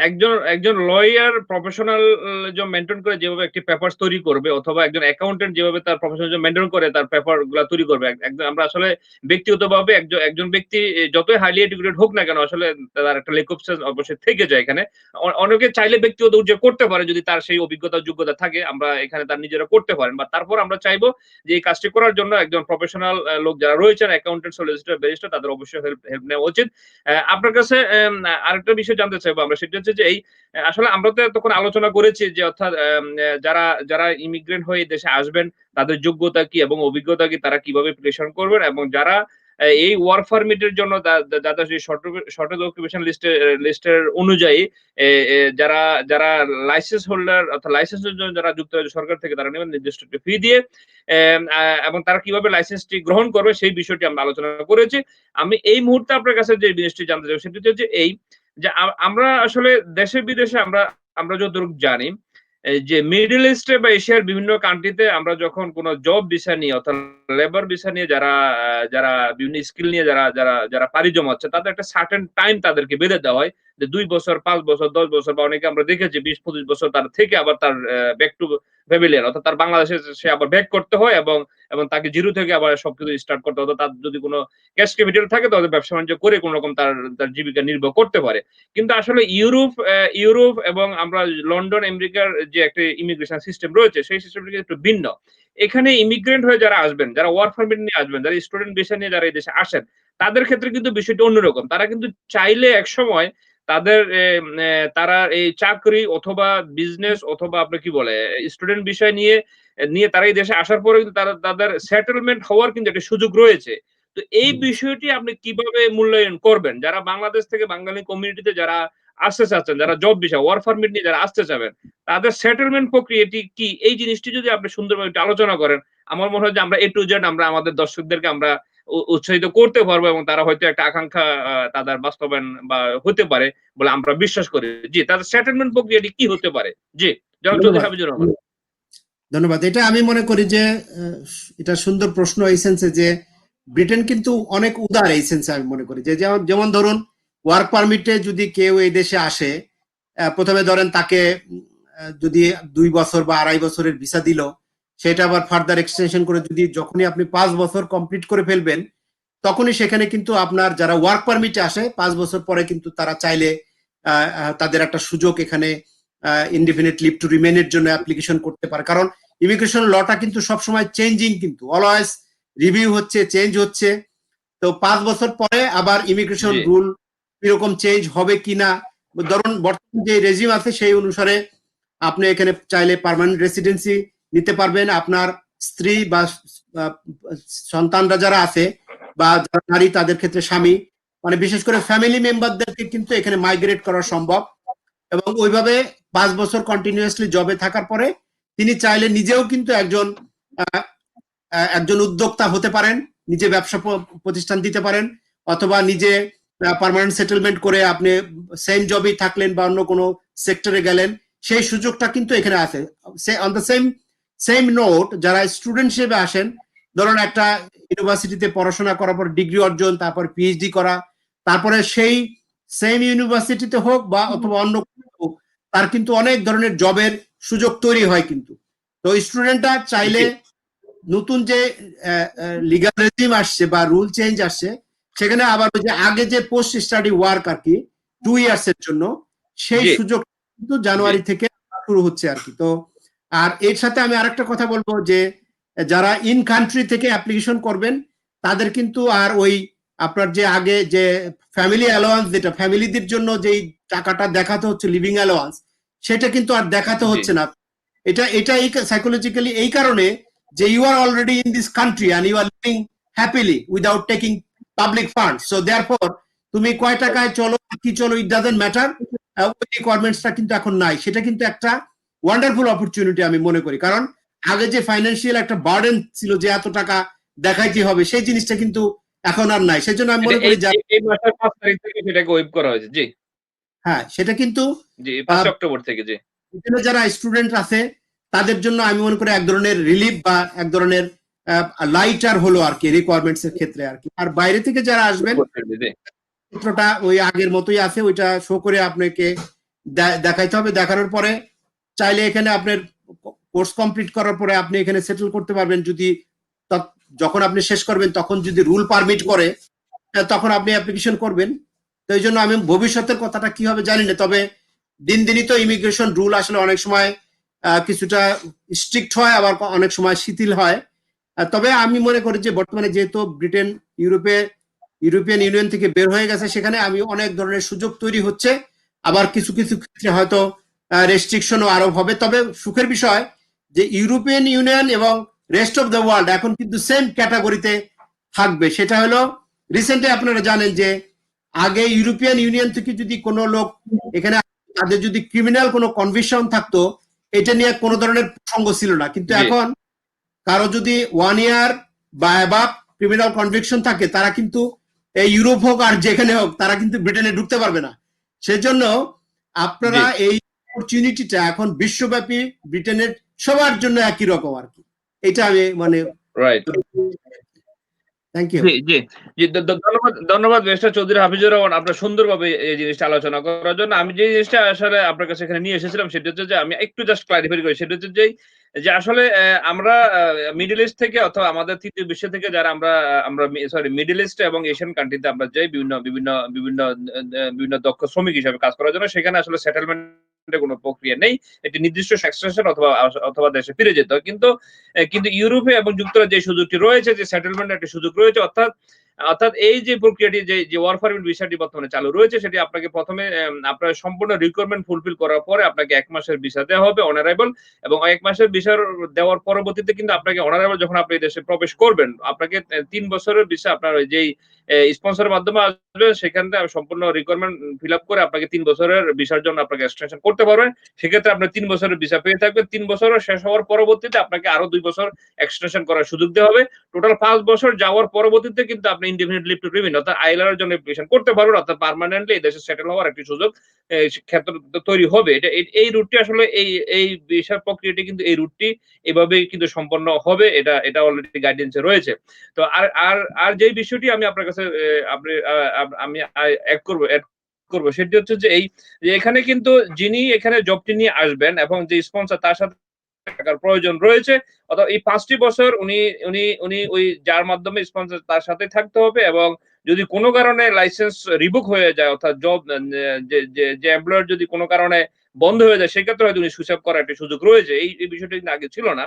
একজন একজন লয়ার প্রফেশনালিজম মেইনটেইন করে যেভাবে একটি পেপারস তৈরি করবে অথবা একজন অ্যাকাউন্টেন্ট যেভাবে তার প্রফেশনালিজম মেইনটেইন করে তার পেপার গুলা তৈরি করবে। একজন আমরা আসলে ব্যক্তিগতভাবে একজন ব্যক্তি যতই হাইলি এডুকেটেড হোক না কেন আসলে তার একটা লেকোপসেস অবশ্যই থেকে যায় এখানে। অনেকে চাইলে ব্যক্তিগত উদ্যোগ করতে পারে যদি তার সেই অভিজ্ঞতা যোগ্যতা থাকে। আমরা এখানে তার নিজেরা করতে পারেন। বা তারপর আমরা চাইবো যে এই কাজটি করার জন্য একজন প্রফেশনাল লোক যারা রয়েছেন অ্যাকাউন্টেন্ট, সলিসিটর, ব্যারিস্টার তাদের অবশ্যই হেল্প হেল্প নেওয়া উচিত। আপনার কাছে আরেকটা বিষয় জানতে চাইবো আমরা সেটা হচ্ছে যে এই আসলে আমরা তো তখন আলোচনা করেছি যে অর্থাৎ যারা যারা ইমিগ্রেন্ট হয়ে দেশে আসবেন তাদের যোগ্যতা কি এবং অভিজ্ঞতা কি তারা কিভাবে প্রেশন করবেন এবং যারা এই ওয়ার্ক পারমিটের জন্য যাদের সেই শর্টেজ অকুপেশন লিস্টের অনুযায়ী এ এ যারা যারা লাইসেন্স হোল্ডার অর্থাৎ লাইসেন্সের জন্য যারা যুক্তরাজ্য সরকার থেকে তারা নেবেন নির্দিষ্ট একটা ফি দিয়ে এবং তারা কিভাবে লাইসেন্সটি গ্রহণ করবে সেই বিষয়টি আমরা আলোচনা করেছি। আমি এই মুহূর্তে আপনার কাছে যে জিনিসটি জানতে চাই সেটি হচ্ছে এই যে আমরা আসলে দেশে বিদেশে আমরা আমরা যতটুকু জানি যে মিডল ইস্টে বা এশিয়ার বিভিন্ন কান্ট্রিতে আমরা যখন কোন জব ভিসা নিয়ে অর্থাৎ লেবার ভিসা নিয়ে যারা যারা বিভিন্ন স্কিল নিয়ে যারা যারা যারা পাড়ি জমাচ্ছে তাদের একটা সার্টেন টাইম তাদেরকে বেঁধে দেওয়া হয় যে ২ বছর, ৫ বছর, ১০ বছর বা অনেকে আমরা দেখেছি ২০-২৫ বছর তার থেকে আবার তার ব্যাক টু প্যাভিলিয়ন অর্থাৎ তার বাংলাদেশে সে আবার ব্যাক করতে হয় এবং এবং তাকে জিরো থেকে আবার সবকিছু স্টার্ট করতে হয়। তার যদি কোন ক্যাশ ক্যাপিটাল থাকে তাহলে ব্যবসা বাণিজ্য করে কোন রকম তার তার জীবিকা নির্বাহ করতে পারে। কিন্তু আসলে ইউরোপ এবং আমরা লন্ডন, আমেরিকার যে একটা ইমিগ্রেশন সিস্টেম রয়েছে সেই সিস্টেমটা কিন্তু একটু ভিন্ন। এখানে ইমিগ্রেন্ট হয়ে যারা আসবেন, যারা ওয়ার্ক পারমিট নিয়ে আসবেন, যারা স্টুডেন্ট ভিসা নিয়ে যারা এই দেশে আসেন, তাদের ক্ষেত্রে কিন্তু বিষয়টা অন্যরকম। তারা কিন্তু চাইলে একসময় তাদের তারা এই চাকরি অথবা বিজনেস অথবা আপনার কি বলে স্টুডেন্ট বিষয় নিয়ে নিয়ে তারা এই দেশে আসার পরে কিন্তু তারা তাদের সেটেলমেন্ট হওয়ার কিন্তু একটা সুযোগ রয়েছে। তো এই বিষয়টি আপনি কিভাবে মূল্যায়ন করবেন? যারা বাংলাদেশ থেকে বাঙালি কমিউনিটিতে যারা আসতে চাচ্ছেন, যারা জব ভিসা, ওয়ার্ক পারমিট নিয়ে যারা আসতে চাবেন, তাদের সেটেলমেন্ট প্রক্রিয়াটি কি? এই জিনিসটি যদি আপনি সুন্দরভাবে একটু আলোচনা করেন, আমার মনে হয় যে আমরা A to Z আমরা আমাদের দর্শকদেরকে আমরা উৎসাহিত করতে পারবো এবং তারা হয়তো একটা আকাঙ্খা তাদের বাস্তবায়ন বা হতে পারে বলে আমরা বিশ্বাস করি। জি, তাদের সেটেলমেন্ট প্রক্রিয়াটি কি হতে পারে? জি, জনাব চৌধুরী ধন্যবাদ। হাফিজুর রহমান। ধন্যবাদ। এটা আমি মনে করি যে এটা সুন্দর প্রশ্ন এই সেন্সে যে ব্রিটেন কিন্তু অনেক উদার এই সেন্সে আমি মনে করি যে যেমন যেমন ধরুন ওয়ার্ক পারমিটে যদি কেউ এই দেশে আসে প্রথমে ধরেন তাকে যদি ২ বছর বা ২.৫ বছরের ভিসা দিল সেটা আবার ফার্দার এক্সটেনশন করে যদি যখনই আপনি ৫ বছর কমপ্লিট করে ফেলবেন তখনই সেখানে কিন্তু আপনার যারা ওয়ার্ক পারমিটে আসে ৫ বছর পরে কিন্তু তারা চাইলে তাদের একটা সুযোগ এখানে ইনডিফিনিট লিভ টু রিমেনের জন্য অ্যাপ্লিকেশন করতে পারে কারণ ইমিগ্রেশন লটা কিন্তু সবসময় চেঞ্জিং কিন্তু অলওয়েজ রিভিউ হচ্ছে চেঞ্জ হচ্ছে তো ৫ বছর পরে আবার ইমিগ্রেশন জি, রুল কিরকম চেঞ্জ হবে কিনা ধরুন বর্তমান যে রেজিম আছে সেই অনুসারে আপনি এখানে চাইলে পার্মানেন্ট রেসিডেন্সি নিতে পারবেন আপনার স্ত্রী বা সন্তানরা যারা আছে বা যারা নারী তাদের ক্ষেত্রে স্বামী মানে বিশেষ করে ফ্যামিলি মেম্বারদেরকে কিন্তু এখানে মাইগ্রেট করা সম্ভব এবং ওইভাবে ৫ বছর কন্টিনিউয়াসলি জবে থাকার পরে তিনি চাইলে নিজেও কিন্তু একজন উদ্যোক্তা হতে পারেন নিজে ব্যবসা প্রতিষ্ঠান দিতে পারেন অথবা নিজে পার্মানেন্ট সেটেলমেন্ট করে আপনি সেম জবেই থাকলেন বা অন্য কোনো সেক্টরে গেলেন সেই সুযোগটা কিন্তু এখানে আছে অন দ্য সেম নোট যারা স্টুডেন্ট হিসেবে আসেন ধরুন একটা ইউনিভার্সিটিতে পড়াশোনা করার পর ডিগ্রি অর্জন তারপর পিএইচডি করা তারপরে সেই সেম ইউনিভার্সিটিতে হোক বা অথবা অন্য হোক তার কিন্তু অনেক ধরনের জবের সুযোগ তৈরি হয় কিন্তু তো স্টুডেন্টরা চাইলে জি, নতুন যে লিগাল রেজিম আসছে বা রুল চেঞ্জ আসছে সেখানে আবার ওই যে আগে যে পোস্ট স্টাডি ওয়ার্ক আর কি 2 ইয়ার্স এর জন্য সেই জি, সুযোগ কিন্তু জি, জানুয়ারি থেকে শুরু হচ্ছে আর কি তো আর এর সাথে আমি আরেকটা কথা বলবো যে যারা ইন কান্ট্রি থেকে অ্যাপ্লিকেশন করবেন তাদের কিন্তু আর ওই আপনার যে আগে যে ফ্যামিলি অ্যালাওয়ান্স যেটা ফ্যামিলিদের জন্য যেই টাকাটা দেখাতে হচ্ছে লিভিং অ্যালাওয়ান্স সেটা কিন্তু আর দেখাতে জি, হচ্ছে না এটা এটা এই সাইকোলজিক্যালি এই কারণে যে you are already in this country and you are living happily without taking public funds so therefore তুমি কয় টাকায় চলো কি চলো it doesn't matter ওই রিকোয়ারমেন্টসটা কিন্তু এখন নাই সেটা কিন্তু একটা ওয়ান্ডারফুল অপরচুনিটি আমি মনে করি কারণ আগে যে ফাইন্যান্সিয়াল একটা বার্ডেন ছিল যে এত টাকা দেখাইতে হবে সেই জিনিসটা কিন্তু এখন আর নাই সেজন্য আমি এটা মনে করি যে এই মাসের ৫ তারিখ থেকে সেটাকে ওয়েভ করা হয়েছে। জি, হ্যাঁ সেটা কিন্তু জি, ৫ অক্টোবর থেকে জি। এখানে যারা স্টুডেন্ট আছে তাদের জন্য আমি মনে করি এক ধরনের রিলিফ বা এক ধরনের লাইটার হলো আর কি রিকোয়ারমেন্টস এর ক্ষেত্রে আর কি। আর বাইরে থেকে যারা আসবেন চিত্রটা ওই আগের মতোই আছে, ওইটা শো করে আপনাকে দেখাইতে হবে। দেখানোর পরে চাইলে এখানে আপনার কোর্স কমপ্লিট করার পরে আপনি এখানে সেটেল করতে পারবেন। যদি যখন আপনি শেষ করবেন তখন যদি রুল পারমিট করে তখন আপনি অ্যাপ্লিকেশন করবেন। তো এই জন্য আমি ভবিষ্যতের কথাটা কি হবে জানি না, তবে দিন দিনই তো ইমিগ্রেশন রুল আসলে অনেক সময় কিছুটা স্ট্রিক্ট হয়, আবার অনেক সময় শিথিল হয়। তবে আমি মনে করি যে বর্তমানে যেহেতু ব্রিটেন ইউরোপিয়ান ইউনিয়ন থেকে বের হয়ে গেছে, সেখানে আমি অনেক ধরনের সুযোগ তৈরি হচ্ছে। আবার কিছু কিছু ক্ষেত্রে হয়তো রেস্ট্রিকশনও আরোপ হবে। তবে সুখের বিষয় যে ইউরোপিয়ান ইউনিয়ন এবং রেস্ট অফ দ্য ওয়ার্ল্ড এখন কিন্তু সেম ক্যাটাগরিতে থাকবে। সেটা হলো রিসেন্টলি আপনারা জানেন যে আগে ইউরোপিয়ান ইউনিয়ন থেকে যদি কোনো লোক এখানে তাদের যদি ক্রিমিনাল কোনো কনভিকশন থাকতো, এটা নিয়ে কোনো ধরনের প্রসঙ্গ ছিল না। কিন্তু এখন কারো যদি 1 ইয়ার বা অ্যাবাভ ক্রিমিনাল কনভিকশন থাকে, তারা কিন্তু এই ইউরোপ হোক আর যেখানে হোক তারা কিন্তু ব্রিটেনে ঢুকতে পারবে না। সেজন্য আপনারা এই অপরচুনিটিটা এখন বিশ্বব্যাপী ব্রিটেনের সবার জন্য একই রকম আর কি। এটা আমি মানে রাইট। Thank you. জি, জি, জি, ধন্যবাদ মিস্টার চৌধুরী হাফিজুর রহমান আপনার সুন্দরভাবে এই জিনিসটা আলোচনা করার জন্য। আমি যে জিনিসটা আসলে আপনার কাছে এখানে নিয়ে এসেছিলাম সেটা হচ্ছে যে আমি একটু জাস্ট ক্লারিফাই করি। সেটা হচ্ছে যে আসলে আমরা মিডল ইস্ট থেকে অথবা আমাদের ৩য় বিশ্ব থেকে যারা আমরা সরি মিডল ইস্ট এবং এশিয়ান কান্ট্রিতে আমরা যাই বিভিন্ন দক্ষ শ্রমিক হিসেবে কাজ করার জন্য, সেখানে আসলে সেটেলমেন্ট এর কোনো প্রক্রিয়া নেই। একটি নির্দিষ্ট এক্সটেনশন অথবা দেশে ফিরে যেতে হয়। কিন্তু ইউরোপে এবং যুক্তরাজ্যে যে সুযোগটি রয়েছে, যে সেটেলমেন্টের একটা সুযোগ রয়েছে, অর্থাৎ এই যে প্রক্রিয়াটি যে ওয়ার্ক পারমিট ভিসাটি বর্তমানে চালু রয়েছে, সেটি আপনাকে প্রথমে আপনার সম্পূর্ণ রিকোয়ারমেন্ট ফুলফিল করার পরে আপনাকে ১ মাসের ভিসা দেওয়া হবে অন অ্যারাইভাল, এবং ১ মাসের ভিসা দেওয়ার পরবর্তীতে কিন্তু আপনাকে অন অ্যারাইভাল যখন আপনি এই দেশে প্রবেশ করবেন, আপনাকে ৩ বছরের ভিসা আপনার ওই যেই স্পন্সরের মাধ্যমে আসবে, সেখান থেকে সম্পূর্ণ রিকোয়ারমেন্ট ফিল আপ করে আপনাকে ৩ বছরের ভিসার জন্য আপনাকে এক্সটেনশন করতে পারবেন। সেক্ষেত্রে আপনি ৩ বছরের ভিসা পেয়ে থাকবেন। ৩ বছরের শেষ হওয়ার পরবর্তীতে আপনাকে আরো ২ বছর এক্সটেনশন করার সুযোগ দেওয়া হবে। টোটাল ৫ বছর যাওয়ার পরবর্তীতে কিন্তু আপনি ইনডিফিনিট লিভ টু রিমেইন অর্থাৎ আইএলআর এর জন্য অ্যাপ্লিকেশন করতে পারবেন, অর্থাৎ পার্মানেন্টলি এই দেশে সেটেল হওয়ার একটি সুযোগ ক্ষেত্র তৈরি হবে। এই রুটটি আসলে এই ভিসার প্রক্রিয়াটি কিন্তু এই রুটটি এভাবেই কিন্তু সম্পন্ন হবে। এটা অলরেডি গাইডেন্স এ রয়েছে। তো আর যেই বিষয়টি আমি আপনার কাছে আমি এড করব সেটি হচ্ছে যে এখানে কিন্তু যিনি এখানে জবটি নিয়ে আসবেন এবং যে স্পন্সর তার সাথে টাকার প্রয়োজন রয়েছে, অথবা এই ৫ টি বছর উনি উনি উনি ওই যার মাধ্যমে স্পন্সর তার সাথে থাকতে হবে, এবং যদি কোনো কারণে লাইসেন্স রিভোক হয়ে যায়, অর্থাৎ জব যে এমপ্লয়ার যদি কোনো কারণে বন্ধ হয়ে যায়, সেক্ষেত্রে হয়তো উনি সুইচ অফ করার একটা সুযোগ রয়েছে। এই বিষয়টা কিন্তু আগে ছিল না।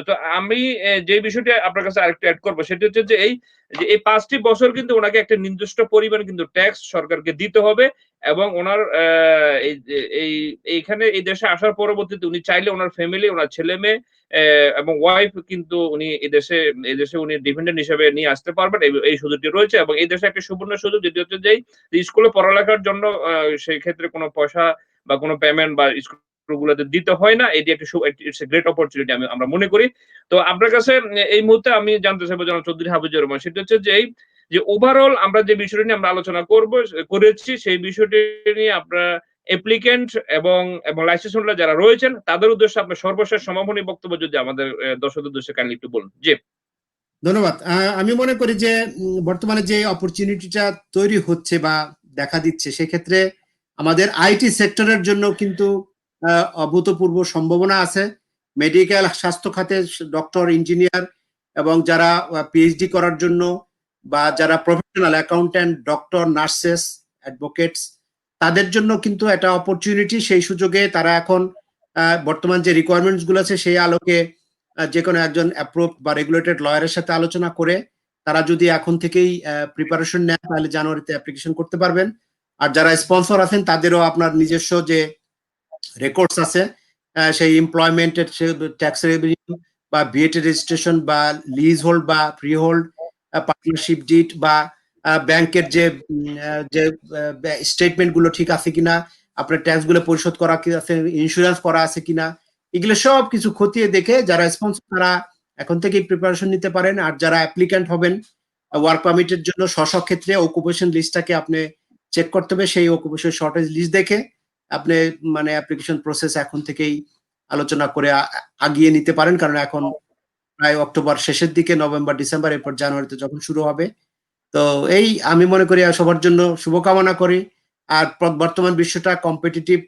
তো আমি যে বিষয়টি আপনার কাছে আরেকটু এড করব সেটি হচ্ছে যে এই ৫ টি বছর কিন্তু উনাকে একটা নির্দিষ্ট পরিমাণ কিন্তু ট্যাক্স সরকারকে দিতে হবে, এবং উনার এইখানে এই দেশে আসার পরবর্তীতে উনি চাইলে উনার ফ্যামিলি, উনার ছেলে-মেয়ে এবং ওয়াইফ কিন্তু উনি এই দেশে উনি ডিপেন্ডেন্ট হিসেবে নিয়ে আসতে পারবেন। এই সুযোগটি রয়েছে, এবং এই দেশে একটা সুবর্ণ সুযোগ যেটি হচ্ছে যে স্কুলে পড়ালেখার জন্য সেই ক্ষেত্রে কোনো পয়সা বা কোনো পেমেন্ট বা স্কুলগুলোতে দিতে হয় না। এটি একটা ইটস এ গ্রেট অপরচুনিটি আমরা মনে করি। তো আপনার কাছে এই মুহূর্তে আমি জানতে চাইবো জনাব চৌধুরী হাফিজুর রহমান, সেটা হচ্ছে যে ওভারঅল আমরা যে বিষয়টি নিয়ে আমরা আলোচনা করেছি সেই বিষয়টি নিয়ে আপনার অ্যাপ্লিক্যান্ট এবং লাইসেন্স হোল্ডার যারা রয়েছেন তাদের উদ্দেশ্যে আপনার সর্বশেষ সমাপনী বক্তব্য যদি আমাদের দর্শকদের উদ্দেশ্যে কাইন্ডলি একটু বলুন। জি। ধন্যবাদ। আমি মনে করি যে বর্তমানে যে অপরচুনিটিটা তৈরি হচ্ছে বা দেখা দিচ্ছে, সেক্ষেত্রে আমাদের আইটি সেক্টরের জন্য কিন্তু অভূতপূর্ব সম্ভাবনা আছে। মেডিকেল স্বাস্থ্য খাতে ডক্টর, ইঞ্জিনিয়ার এবং যারা পিএইচডি করার জন্য, বা যারা professional accountant, doctor, nurses, advocates, তাদের জন্য কিন্তু একটা অপরচুনিটি। সেই সুযোগে তারা এখন বর্তমান যে রিকোয়ারমেন্টস গুলো আছে সেই আলোকে যে কোনো একজন অ্যাপ্রুভড বা রেগুলেটেড লয়ারের সাথে আলোচনা করে তারা যদি এখন থেকেই প্রিপারেশন নেন, তাহলে জানুয়ারিতে অ্যাপ্লিকেশন করতে পারবেন। আর যারা স্পন্সর আছেন তাদেরও আপনার নিজস্ব যে রেকর্ডস আছে, সেই এমপ্লয়মেন্টের ট্যাক্স রেভিনিউ বা ভিএট রেজিস্ট্রেশন বা লিজ হোল্ড বা ফ্রি হোল্ড, পার্টনারশিপ ডিড বা ব্যাংকের যে স্টেটমেন্ট গুলো ঠিক আছে কিনা, আপনার ট্যাক্স গুলো পরিশোধ করা কি আছে, ইন্স্যুরেন্স করা আছে কিনা, এগুলো সব কিছু খতিয়ে দেখে যারা স্পন্সর তারা এখন থেকেই প্রিপারেশন নিতে পারেন। আর যারা অ্যাপ্লিক্যান্ট হবেন ওয়ার্ক পারমিটের জন্য, স্ব ক্ষেত্রে অকুপেশন লিস্টটাকে আপনি চেক করতে হবে। সেই অকুপেশন শর্টেজ লিস্ট দেখে আপনি মানে অ্যাপ্লিকেশন প্রসেস এখন থেকেই আলোচনা করে আগিয়ে নিতে পারেন, কারণ এখন প্রায় অক্টোবর শেষের দিকে, নভেম্বর ডিসেম্বর, এরপর জানুয়ারিতে যখন শুরু হবে। তো এই আমি মনে করি সবার জন্য শুভকামনা করি। আর বর্তমান বিশ্বটা কম্পিটিটিভ,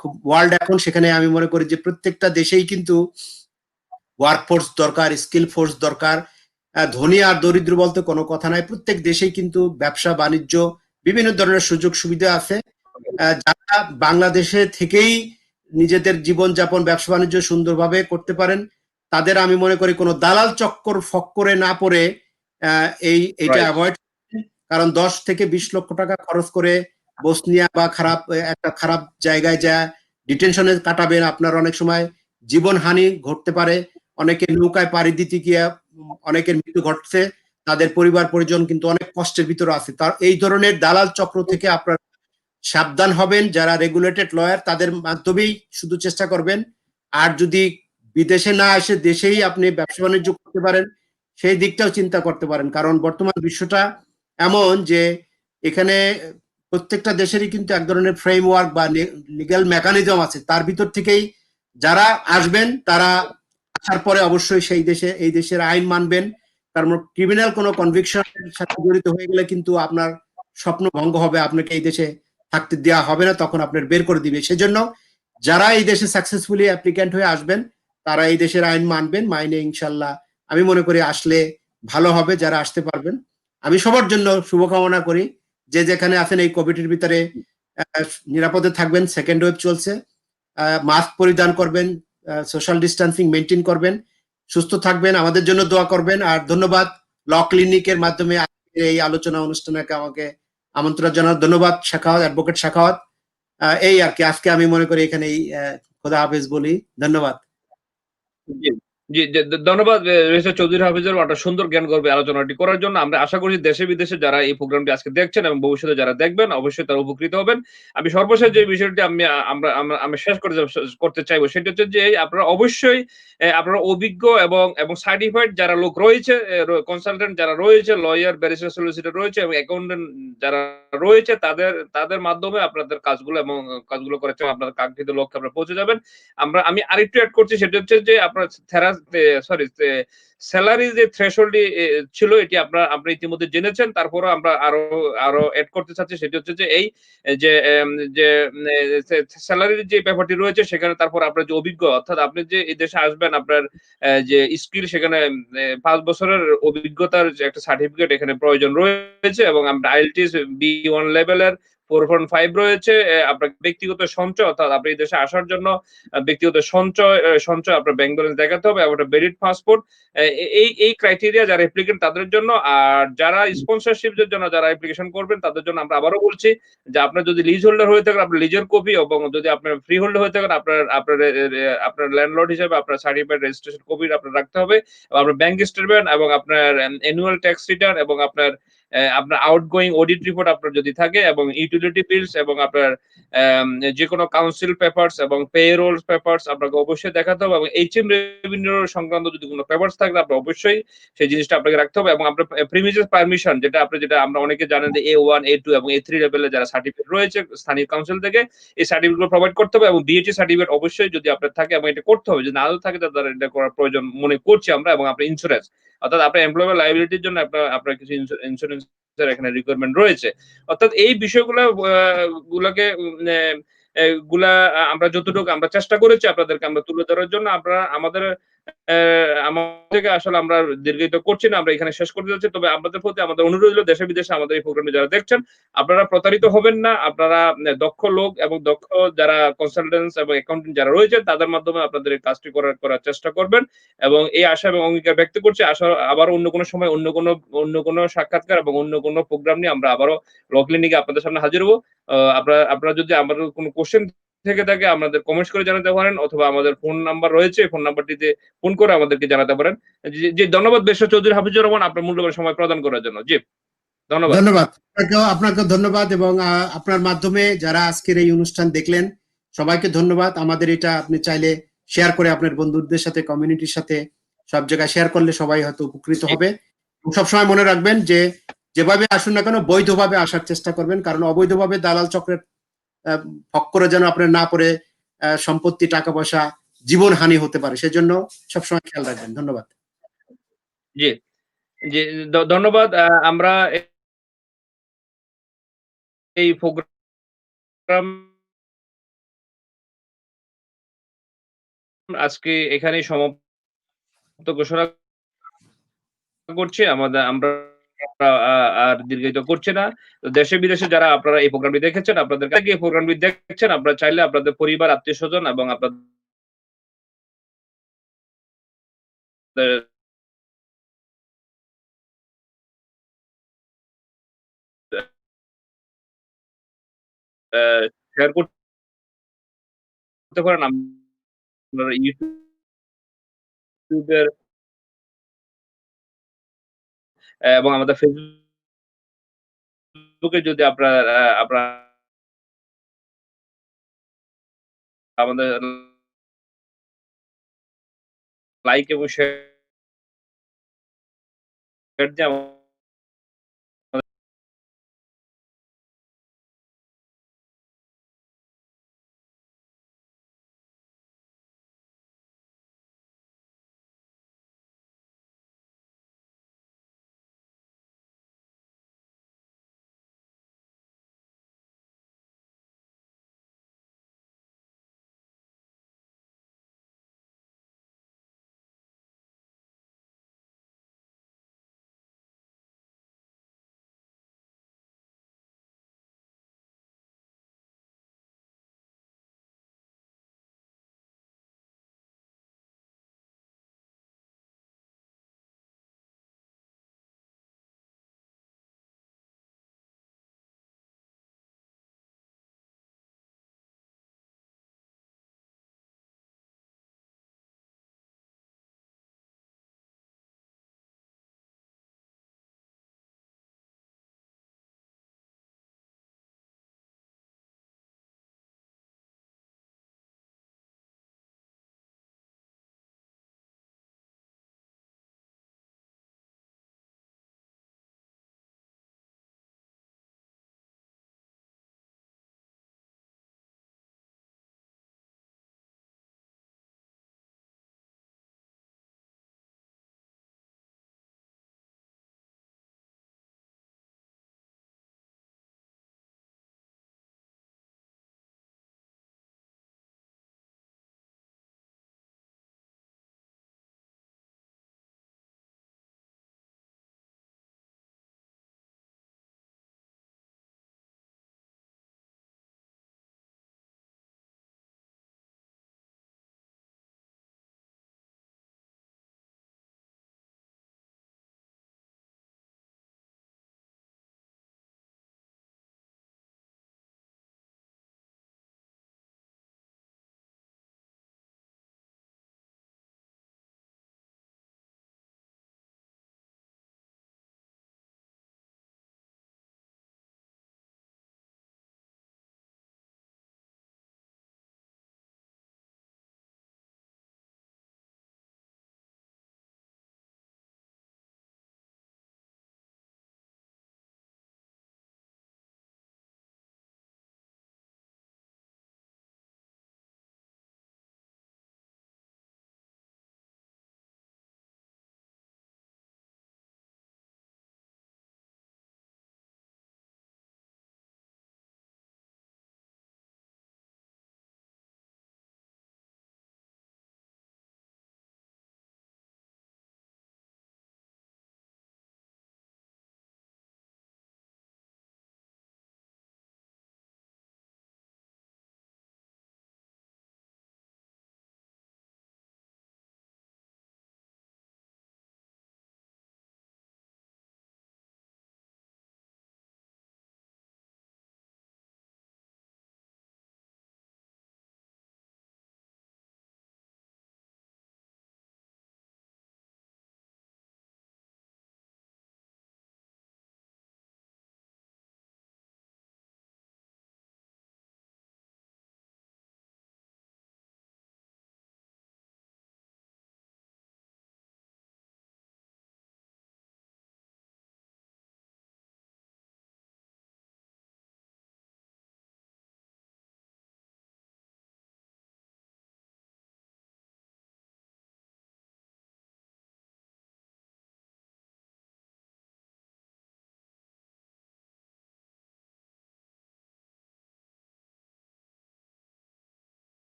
খুব ওয়ার্ল্ড এখন, সেখানে আমি মনে করি যে প্রত্যেকটা দেশেই কিন্তু ওয়ার্কফোর্স দরকার, স্কিল ফোর্স দরকার। ধনী আর দরিদ্র বলতে কোনো কথা নাই, প্রত্যেক দেশেই কিন্তু ব্যবসা বাণিজ্য বিভিন্ন ধরনের সুযোগ সুবিধা আছে। যারা বাংলাদেশে থেকেই নিজেদের জীবনযাপন ব্যবসা বাণিজ্য সুন্দরভাবে করতে পারেন, তাদের আমি মনে করি কোনো দালাল চক্কর ফক্করে না পড়ে এইটা রাইট। অ্যাভয়েড, কারণ 10 থেকে 20 লক্ষ টাকা খরচ করে বসনিয়া বা একটা খারাপ জায়গায় যা ডিটেনশনে কাটাবেন, আপনার অনেক সময় জীবনহানি ঘটতে পারে। অনেকে নৌকায় পাড়ি দিতে গিয়ে অনেকের মৃত্যু ঘটছে, তাদের পরিবার পরিজন কিন্তু অনেক কষ্টের ভিতরে আছে। তার এই ধরনের দালাল চক্র থেকে আপনার সাবধান হবেন। যারা রেগুলেটেড লয়ার, তাদের মাধ্যমেই শুধু চেষ্টা করবেন। আর যদি বিদেশে না এসে দেশেই আপনি ব্যবসা বাণিজ্য করতে পারেন, সেই দিকটাও চিন্তা করতে পারেন, কারণ বর্তমান বিশ্বটা এমন যে এখানে প্রত্যেকটা দেশেরই কিন্তু এক ধরনের ফ্রেমওয়ার্ক বা লিগ্যাল মেকানিজম আছে। তার ভিতর থেকেই যারা আসবেন, তারা আসার পরে অবশ্যই এই দেশের আইন মানবেন। কারণ ক্রিমিনাল কোনো কনভিকশনের সাথে জড়িত হয়ে গেলে কিন্তু আপনার স্বপ্ন ভঙ্গ হবে, আপনাকে এই দেশে থাকতে দেওয়া হবে না, তখন আপনার বের করে দিবে। সেজন্য যারা এই দেশে সাকসেসফুলি অ্যাপ্লিক্যান্ট হয়ে আসবেন, তারা এই দেশের আইন মানবেন, মাইনে ইনশাল্লাহ আমি মনে করি আসলে ভালো হবে যারা আসতে পারবেন। আমি সবার জন্য শুভকামনা করি, যে যেখানে আছেন এই কোভিডের ভিতরে নিরাপদে থাকবেন। সেকেন্ড ওয়েভ চলছে, মাস্ক পরিধান করবেন, সোশ্যাল ডিস্টেন্সিং মেনটেন করবেন, সুস্থ থাকবেন, আমাদের জন্য দোয়া করবেন। আর ধন্যবাদ ল ক্লিনিকের মাধ্যমে এই আলোচনা অনুষ্ঠানে আমাকে আমন্ত্রণ জানার ধন্যবাদ শাখাওয়াত, অ্যাডভোকেট শাখাওয়াত। এই আর কি, আজকে আমি মনে করি এখানেই খোদা হাফেজ বলি। ধন্যবাদ। জি, জি, ধন্যবাদ মিস্টার চৌধুরী হাফিজুর একটা সুন্দর জ্ঞান গর্বে আলোচনাটি করার জন্য। আমরা আশা করি দেশে বিদেশে যারা এই প্রোগ্রামটি আজকে দেখছেন এবং ভবিষ্যতে যারা দেখবেন অবশ্যই তারা উপকৃত হবেন। আমি সর্বশেষ যে বিষয়টি আমি শেষ করতে চাইবো সেটা হচ্ছে যে আপনারা অবশ্যই আপনারা অভিজ্ঞ এবং সার্টিফাইড যারা লোক রয়েছে, কনসালটেন্ট যারা রয়েছে, লয়ার, ব্যারিস্টার, সলিসিটর রয়েছে এবং অ্যাকাউন্টেন্ট যারা রয়েছে, তাদের মাধ্যমে আপনাদের কাজগুলো করার জন্য আপনাদের কাঙ্ক্ষিত লক্ষ্যে আপনারা পৌঁছে যাবেন। আমি আরেকটু এড করছি, সেটা হচ্ছে যে আপনার সেলারি যে থ্রেশহোল্ড ছিল, এটি আপনি ইতিমধ্যে জেনেছেন। তারপরেও আমরা আরো এড করতে চাচ্ছি, সেটি হচ্ছে যে এই যে সেলারির যে ব্যাপারটি রয়েছে সেখানে তারপর আপনার যে অভিজ্ঞ, অর্থাৎ আপনি যে এই দেশে আসবেন, আপনার যে স্কিল সেখানে 5 বছরের অভিজ্ঞতার যে একটা সার্টিফিকেট এখানে প্রয়োজন রয়েছে এবং আমরা আইএলটিএস B1 লেভেলের 4.5 রয়েছে। আপনার ব্যক্তিগত সঞ্চয়, অর্থাৎ আপনি এই দেশে আসার জন্য ব্যক্তিগত সঞ্চয় আপনার ব্যাংক ব্যালেন্স দেখাতে হবে এবং একটা ভ্যালিড পাসপোর্ট। এই ক্রাইটেরিয়া যারা অ্যাপ্লিকেন্ট তাদের জন্য। আর যারা স্পন্সরশিপ এর জন্য যারা অ্যাপ্লিকেশন করবেন তাদের জন্য আমরা আবারও বলছি যে আপনার যদি লিজ হোল্ডার হয়ে থাকেন, আপনার লিজের কপি, এবং যদি আপনার ফ্রি হোল্ডার হয়ে থাকেন, আপনার ল্যান্ডলর্ড হিসেবে আপনার সার্টিফাইড রেজিস্ট্রেশন কপি আপনার রাখতে হবে এবং আপনার ব্যাংক স্টেটমেন্ট এবং আপনার অ্যানুয়াল ট্যাক্স রিটার্ন এবং আপনার আউটগোয়িং অডিট রিপোর্ট আপনার যদি থাকে এবং ইউটিলিটি বিলস এবং আপনার যে কোনো কাউন্সিল পেপারস এবং পেরোল পেপারস আপনাকে অবশ্যই দেখাতে হবে এবং এইচএম রেভিনিউ সংক্রান্ত যদি কোনো পেপারস থাকে আপনি অবশ্যই সেই জিনিসটা আপনাকে রাখতে হবে এবং আপনার প্রিমিসেস পারমিশন, যেটা আমরা অনেকে জানেন যে A1, A2 এবং A3 লেভেলে যারা সার্টিফিকেট রয়েছে স্থানীয় কাউন্সিল থেকে, এই সার্টিফিকেটগুলো প্রোভাইড করতে হবে এবং বিএটি সার্টিফিকেট অবশ্যই যদি আপনার থাকে এবং এটা করতে হবে, যদি নাও থাকে তাদের এটা করার প্রয়োজন মনে করছি আমরা। এবং আপনার ইন্স্যুরেন্স, অর্থাৎ আপনার এমপ্লয়মেন্ট লায়াবিলিটির জন্য আপনার কিছু ইন্স্যুরেন্স এখানে রিকোয়ারমেন্ট রয়েছে। অর্থাৎ এই বিষয়গুলো গুলাকে গুলা আমরা যতটুকু আমরা চেষ্টা করেছি আপনাদেরকে আমরা তুলে ধরার জন্য। আপনারা আমাদেরকে আসলে আমরা দীর্ঘায়িত করছি না, আমরা এখানে শেষ করতে যাচ্ছি। তবে আপনাদের প্রতি আমাদের অনুরোধ হলো, দেশে বিদেশে আমাদের এই প্রোগ্রামে যারা দেখছেন, আপনারা প্রতারিত হবেন না। আপনারা দক্ষ লোক এবং দক্ষ যারা কনসালটেন্টস এবং অ্যাকাউন্টেন্ট যারা রয়েছে তাদের মাধ্যমে আপনাদের এই কাজটি করার চেষ্টা করবেন এবং এই আশা এবং অঙ্গীকার ব্যক্ত করছি। আবার অন্য কোনো সময় অন্য কোনো সাক্ষাৎকার এবং অন্য কোনো প্রোগ্রাম নিয়ে আমরা আবারও ল ক্লিনিকে আপনাদের সামনে হাজির হবো। আপনারা যদি আমাদের কোনো কোশ্চেন থেকে থাকে আমাদের কমেন্টস করে জানাতে পারেন অথবা আমাদের ফোন নাম্বার রয়েছে, ফোন নাম্বারটিতে ফোন করে আমাদেরকে জানাতে পারেন। জি, ধন্যবাদ ব্যারিস্টার চৌধুরী হাফিজুর রহমান আপনার মূল্যবান সময় প্রদান করার জন্য। জি, ধন্যবাদ। ধন্যবাদ আপনাকেও ধন্যবাদ, এবং আপনার মাধ্যমে যারা আজকের এই অনুষ্ঠান দেখলেন সবাইকে ধন্যবাদ। আমাদের এটা আপনি চাইলে শেয়ার করে আপনার বন্ধুদের সাথে, কমিউনিটির সাথে সব জায়গায় শেয়ার করলে সবাই হয়তো উপকৃত হবে। সবসময় মনে রাখবেন যে যেভাবে আসুন না কেন বৈধভাবে আসার চেষ্টা করবেন, কারণ অবৈধভাবে দালাল চক্রের হক করে যেন আপনার না পড়ে সম্পত্তি, টাকা-পয়সা, জীবনহানি হতে পারে। সেজন্য সবসময় খেয়াল রাখবেন। ধন্যবাদ। জি, জি ধন্যবাদ। আমরা এই প্রোগ্রাম আজকে এখানেই সমাপ্ত ঘোষণা করছি। আমরা আ আর দীর্ঘায়িত করছি না। তো দেশে বিদেশে যারা আপনারা এই প্রোগ্রামটি দেখেছেন, আপনাদেরকে এই প্রোগ্রামটি দেখছেন, আপনারা চাইলে আপনাদের পরিবার, আত্মীয়স্বজন এবং আপনাদের অ্যা শেয়ার করতে পারেন। আপনারা YouTube এর এবং আমাদের Facebook এ যদি আপনারা আমাদের লাইক এবং শেয়ার দিয়ে